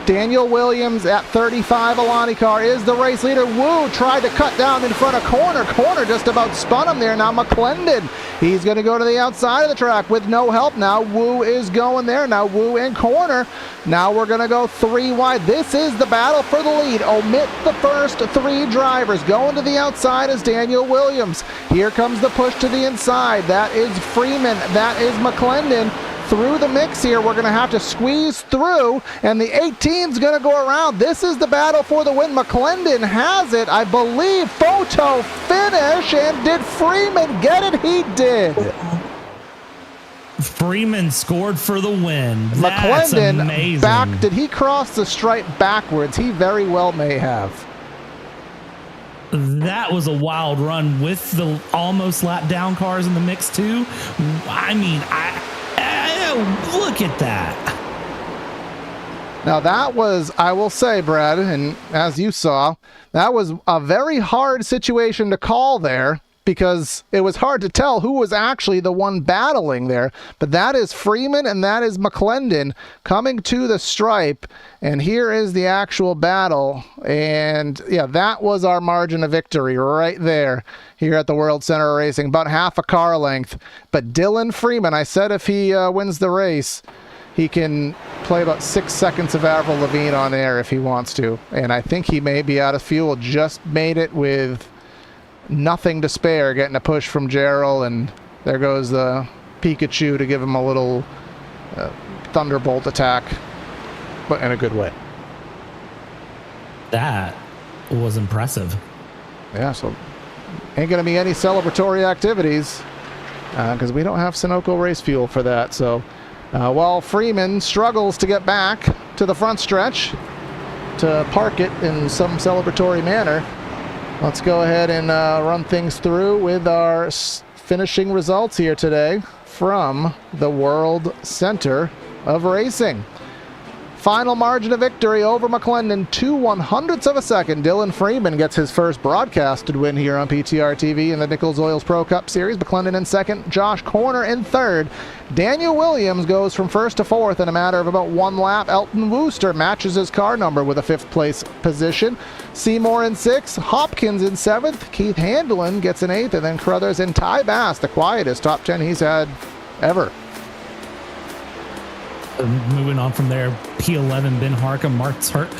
Daniel Williams at 35, Alani car, is the race leader. Wu tried to cut down in front of Corner. Corner just about spun him there. Now McClendon, he's going to go to the outside of the track with no help. Now Wu is going there. Now Wu in Corner. Now we're going to go 3 wide. This is the battle for the lead. Omit the first 3 drivers. Going to the outside is Daniel Williams. Here comes the push to the inside. That is Freeman. That is McClendon. Through the mix here, we're going to have to squeeze through, and the 18's going to go around. This is the battle for the win. McClendon has it, I believe. Photo finish, and did Freeman get it? He did. Freeman scored for the win. That's McClendon amazing. did he cross the stripe backwards? He very well may have. That was a wild run with the almost lap down cars in the mix too. I mean, look at that. Now that was, I will say, Brad, and as you saw, that was a very hard situation to call there because it was hard to tell who was actually the one battling there. But that is Freeman and that is McClendon coming to the stripe. And here is the actual battle. And yeah, that was our margin of victory right there here at the World Center Racing, about half a car length. But Dylan Freeman, I said if he wins the race, he can play about 6 seconds of Avril Lavigne on air if he wants to. And I think he may be out of fuel. Just made it with nothing to spare, getting a push from Gerald. And there goes the Pikachu to give him a little thunderbolt attack, but in a good way. That was impressive. Yeah, so ain't going to be any celebratory activities because we don't have Sunoco race fuel for that. So while Freeman struggles to get back to the front stretch to park it in some celebratory manner, let's go ahead and run things through with our finishing results here today from the World Center of Racing. Final margin of victory over McClendon, 2/100ths of a second. Dylan Freeman gets his first broadcasted win here on PTR TV in the Nichols Oils Pro Cup Series. McClendon in second, Josh Corner in third. Daniel Williams goes from first to fourth in a matter of about 1 lap. Elton Wooster matches his car number with a 5th place position. Seymour in 6th, Hopkins in 7th, Keith Handlin gets an 8th, and then Crothers and Ty Bass, the quietest top 10 he's had ever. Moving on from there, P11, Ben Harcum, Mark's hurt.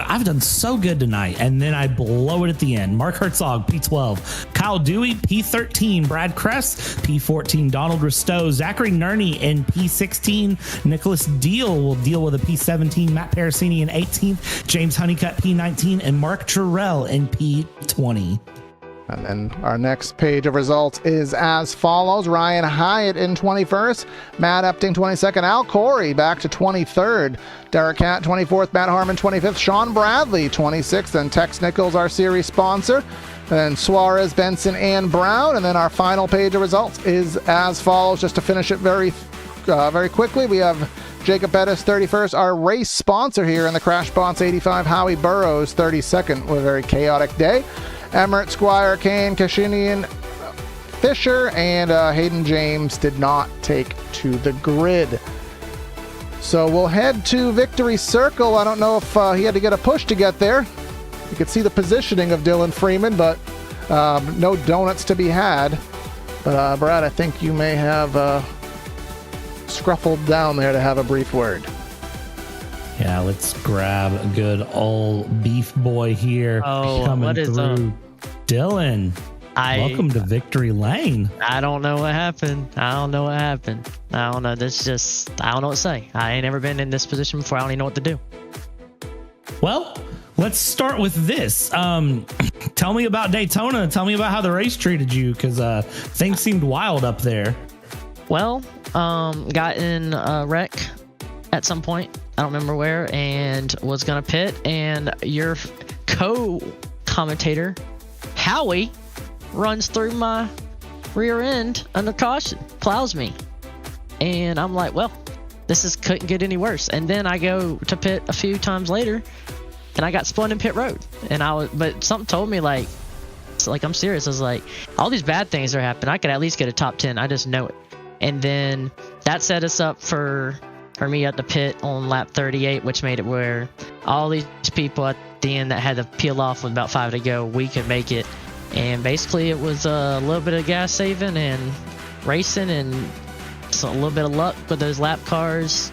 I've done so good tonight, and then I blow it at the end. Mark Herzog, P12. Kyle Dewey, P13. Brad Kress, P14. Donald Risto. Zachary Nerney in P16. Nicholas Deal will deal with a P17. Matt Parasini in 18th. James Honeycutt, P19. And Mark Terrell in P20. And then our next page of results is as follows. Ryan Hyatt in 21st, Matt Epting 22nd, Al Corey back to 23rd, Derek Catt 24th, Matt Harmon 25th, Sean Bradley 26th, and Tex Nichols, our series sponsor, then Suarez, Benson, and Brown. And then our final page of results is as follows. Just to finish it very quickly, we have Jacob Pettis 31st, our race sponsor here in the Crash Bonds 85. Howie Burrows 32nd with a very chaotic day. Emmert, Squire, Kane, Kashinian, Fisher, and Hayden James did not take to the grid. So we'll head to Victory Circle. I don't know if he had to get a push to get there. You could see the positioning of Dylan Freeman, but no donuts to be had. But Brad, I think you may have scruffled down there to have a brief word. Yeah, let's grab a good old beef boy here. Coming what is through. Dylan, welcome to Victory Lane. I don't know what happened. I don't know. This just, I don't know what to say. I ain't never been in this position before. I don't even know what to do. Well, let's start with this. Tell me about Daytona. Tell me about how the race treated you, because things seemed wild up there. Well, got in a wreck at some point. I don't remember where, and was going to pit. And your co-commentator, Howie, runs through my rear end under caution, plows me. And I'm like, well, couldn't get any worse. And then I go to pit a few times later, and I got spun in pit road. But something told me, like, I'm serious. I was like, all these bad things are happening. I could at least get a top 10. I just know it. And then that set us up for me at the pit on lap 38, which made it where all these people at the end that had to peel off with about 5 to go, we could make it. And basically it was a little bit of gas saving and racing and a little bit of luck with those lap cars,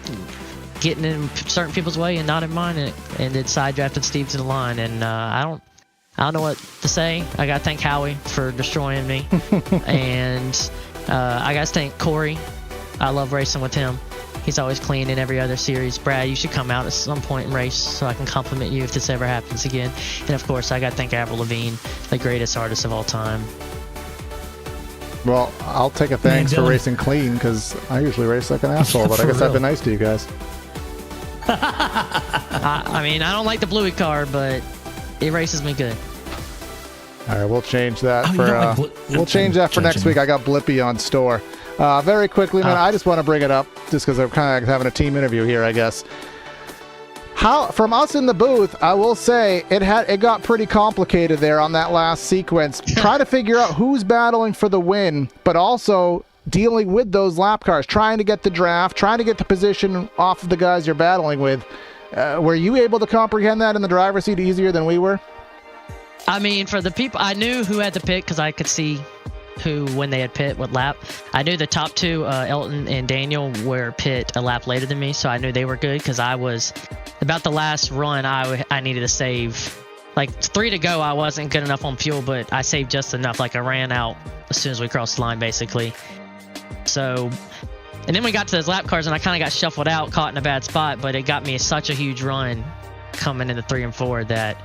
getting in certain people's way and not in mine, and it side drafted Steve to the line. And I don't know what to say. I gotta thank Howie for destroying me. And I gotta thank Corey. I love racing with him. He's always clean in every other series. Brad, you should come out at some point and race so I can compliment you if this ever happens again. And of course, I gotta thank Avril Lavigne, the greatest artist of all time. Well, I'll take a thanks for racing clean, because I usually race like an asshole, but I guess I've been nice to you guys. I mean, I don't like the Bluey car, but it races me good. All right, we'll change that for next week. I got Blippi on store. Very quickly, man, I just want to bring it up just because I'm kind of having a team interview here, I guess. From us in the booth, I will say it got pretty complicated there on that last sequence. Try to figure out who's battling for the win, but also dealing with those lap cars, trying to get the draft, trying to get the position off of the guys you're battling with. Were you able to comprehend that in the driver's seat easier than we were? I mean, for the people, I knew who had to pit because I could see when they had pit, what lap. I knew the top two, Elton and Daniel, were pit a lap later than me, so I knew they were good because I was about the last run. I needed to save, like 3 to go. I wasn't good enough on fuel, but I saved just enough. Like I ran out as soon as we crossed the line, basically. So, and then we got to those lap cars, and I kind of got shuffled out, caught in a bad spot, but it got me such a huge run coming into 3 and 4 that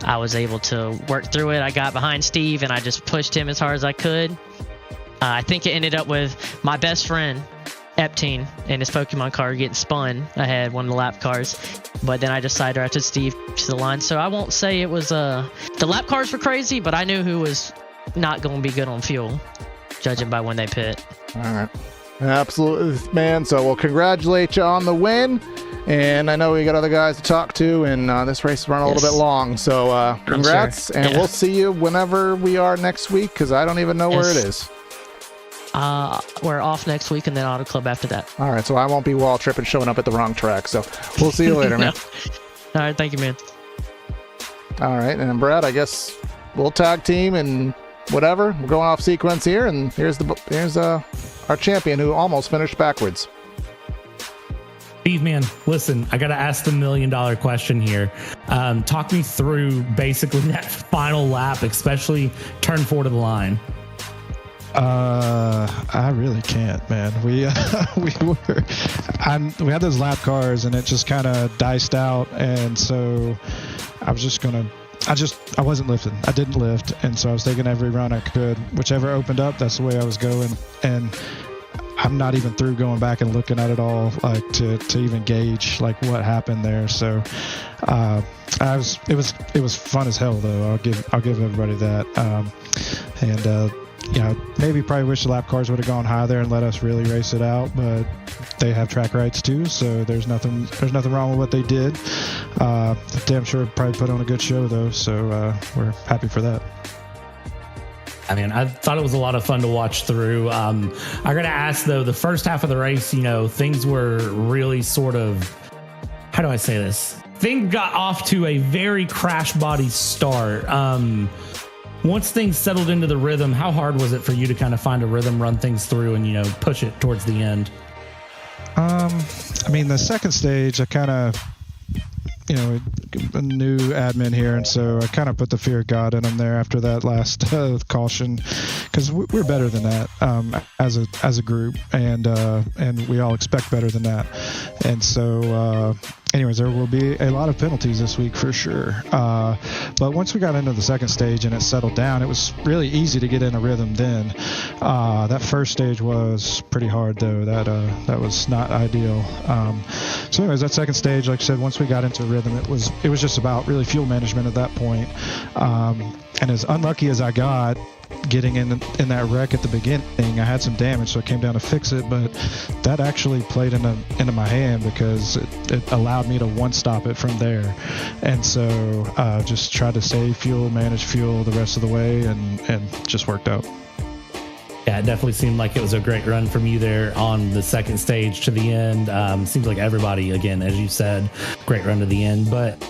I was able to work through it. I got behind Steve, and I just pushed him as hard as I could. I think it ended up with my best friend, Eptine, and his Pokemon car getting spun ahead one of the lap cars. But then I just side drafted Steve to the line. So I won't say it was the lap cars were crazy, but I knew who was not going to be good on fuel, judging by when they pit. All right. Absolutely, man. So we'll congratulate you on the win. And I know we got other guys to talk to, and this race is running a little bit long. So congrats, and we'll see you whenever we are next week, because I don't even know where it is. We're off next week, and then Auto Club after that. All right, so I won't be wall tripping, showing up at the wrong track. So we'll see you later, man. All right, thank you, man. All right, and Brad, I guess we'll tag team and whatever. We're going off sequence here, and here's our champion who almost finished backwards. Steve, man, listen, I got to ask the $1 million question here. Talk me through basically that final lap, especially turn 4 to the line. I really can't, man. We had those lap cars, and it just kind of diced out, and so I wasn't lifting. I didn't lift, and so I was taking every run I could. Whichever opened up, that's the way I was going, and I'm not even through going back and looking at it all, like to even gauge like what happened there. So it was fun as hell though. I'll give everybody that. Maybe probably wish the lap cars would have gone high there and let us really race it out, but they have track rights too, so there's nothing wrong with what they did. Damn sure probably put on a good show though, so we're happy for that. I mean, I thought it was a lot of fun to watch through. I got to ask though, the first half of the race, things were really sort of, how do I say this? Things got off to a very crash body start. Once things settled into the rhythm, how hard was it for you to kind of find a rhythm, run things through, and push it towards the end? The second stage, I kind of, a new admin here, and so I kind of put the fear of God in them there after that last caution, because we're better than that as a group, and we all expect better than that, and so. Anyways, there will be a lot of penalties this week for sure. But once we got into the second stage and it settled down, it was really easy to get in a rhythm then. That first stage was pretty hard though. That was not ideal. So anyways, that second stage, like I said, once we got into a rhythm, it was just about really fuel management at that point. And as unlucky as I got, getting in that wreck at the beginning, I had some damage, so I came down to fix it, but that actually played into my hand because it allowed me to one-stop it from there. And so just tried to save fuel, manage fuel the rest of the way, and just worked out. Yeah, it definitely seemed like it was a great run from you there on the second stage to the end. Seems like everybody, again, as you said, great run to the end. But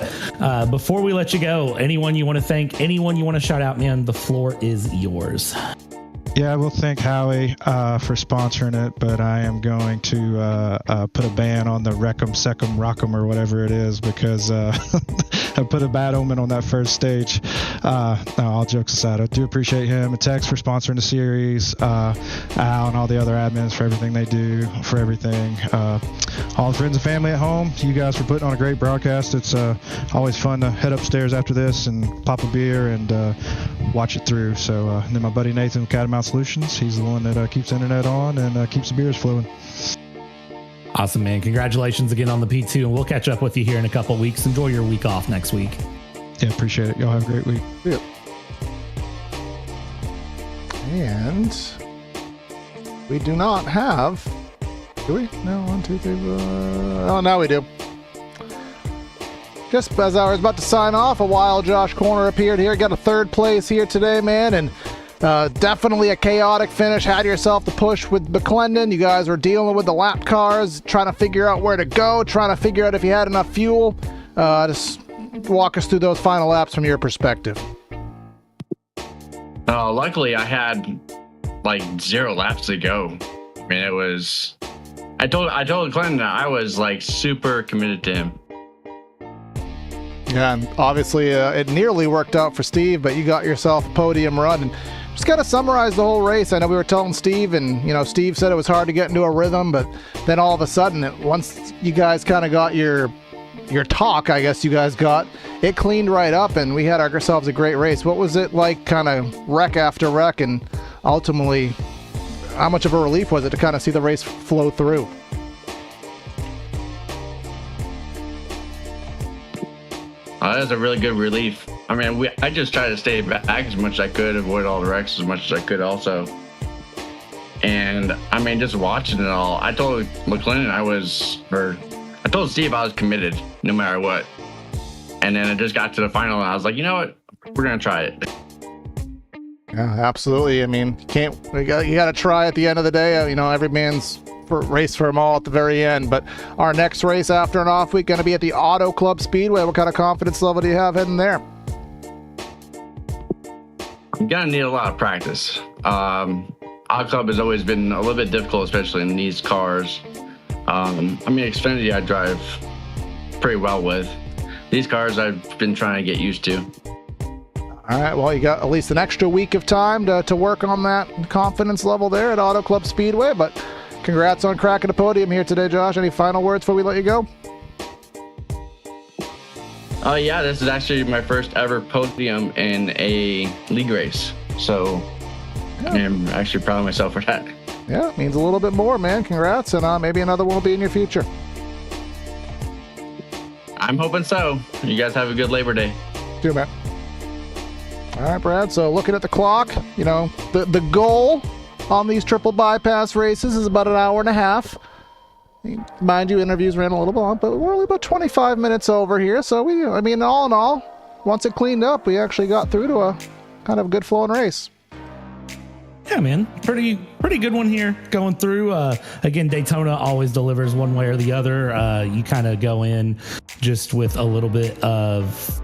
before we let you go, anyone you want to thank, anyone you want to shout out, man, the floor is yours. Yeah, I will thank Howie for sponsoring it, but I am going to put a ban on the Wreck'em, Sec'em, Rock'em, or whatever it is, because I put a bad omen on that first stage. No, all jokes aside, I do appreciate him and Tex for sponsoring the series, Al and all the other admins for everything they do, for everything. All the friends and family at home, you guys for putting on a great broadcast. It's always fun to head upstairs after this and pop a beer and watch it through. So and then my buddy Nathan with Catamount Solutions, he's the one that keeps the internet on and keeps the beers flowing. Awesome, man. Congratulations again on the P2, and we'll catch up with you here in a couple of weeks. Enjoy your week off next week. Yeah, appreciate it. Y'all have a great week. Yep. And we do not have, do we? No, 1, 2, 3, oh, now we do. Just as I was about to sign off, a while Josh Corner appeared here. Got a third place here today, man, and definitely a chaotic finish. Had yourself the push with McClendon. You guys were dealing with the lap cars, trying to figure out where to go, trying to figure out if you had enough fuel. Just walk us through those final laps from your perspective. Luckily, I had like 0 laps to go. I mean, it was. I told Clinton that I was like super committed to him. Yeah, and obviously it nearly worked out for Steve, but you got yourself a podium run. And just kind of summarize the whole race. I know we were telling Steve, and Steve said it was hard to get into a rhythm, but then all of a sudden, once you guys kind of got your talk, I guess you guys got, it cleaned right up, and we had ourselves a great race. What was it like, kind of wreck after wreck, and ultimately, how much of a relief was it to kind of see the race flow through? That was a really good relief. I mean, I just tried to stay back as much as I could, avoid all the wrecks as much as I could also. And I mean, just watching it all, I told McClendon I told Steve I was committed no matter what. And then it just got to the final, and I was like, you know what? We're going to try it. Yeah, absolutely. I mean, you got to try at the end of the day. Every man's race for them all at the very end. But our next race after an off week going to be at the Auto Club Speedway. What kind of confidence level do you have heading there? I'm going to need a lot of practice. Auto Club has always been a little bit difficult, especially in these cars. Xfinity I drive pretty well with. These cars I've been trying to get used to. All right, well, you got at least an extra week of time to work on that confidence level there at Auto Club Speedway, but congrats on cracking the podium here today, Josh. Any final words before we let you go? Yeah, this is actually my first ever podium in a league race, so I'm actually proud of myself for that. Yeah, it means a little bit more, man. Congrats, and maybe another one will be in your future. I'm hoping so. You guys have a good Labor Day. Do, man. All right, Brad. So looking at the clock, you know, the goal on these triple bypass races is about an hour and a half. Mind you, interviews ran a little bit long, but we're only about 25 minutes over here. So I mean, all in all, once it cleaned up, we actually got through to a kind of good flowing race. Yeah, man, pretty good one here going through. Again, Daytona always delivers one way or the other. You kind of go in just with a little bit of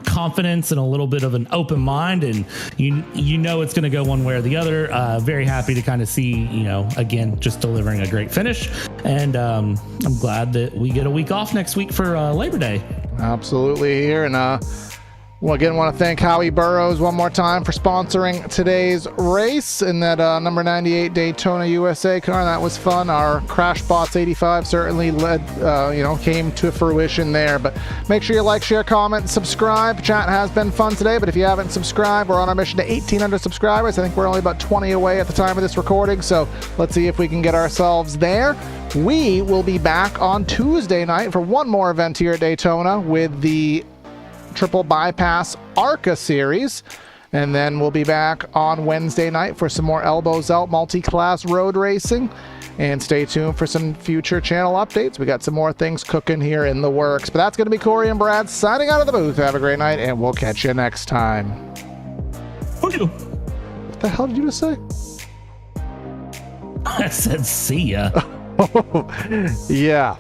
confidence and a little bit of an open mind, and you know it's going to go one way or the other. Very happy to kind of see, you know, again, just delivering a great finish, and I'm glad that we get a week off next week for Labor Day. Absolutely here, and well, again, want to thank Howie Burrows one more time for sponsoring today's race in that number 98 Daytona USA car. That was fun. Our CrashBots 85 certainly came to fruition there. But make sure you like, share, comment, subscribe. Chat has been fun today, but if you haven't subscribed, we're on our mission to 1,800 subscribers. I think we're only about 20 away at the time of this recording, so let's see if we can get ourselves there. We will be back on Tuesday night for one more event here at Daytona with the Triple Bypass ARCA series, and then we'll be back on Wednesday night for some more elbows out multi-class road racing. And stay tuned for some future channel updates. We got some more things cooking here in the works, but that's going to be Corey and Brad signing out of the booth. Have a great night, and we'll catch you next time. What the hell did you just say? I said see ya. Yeah.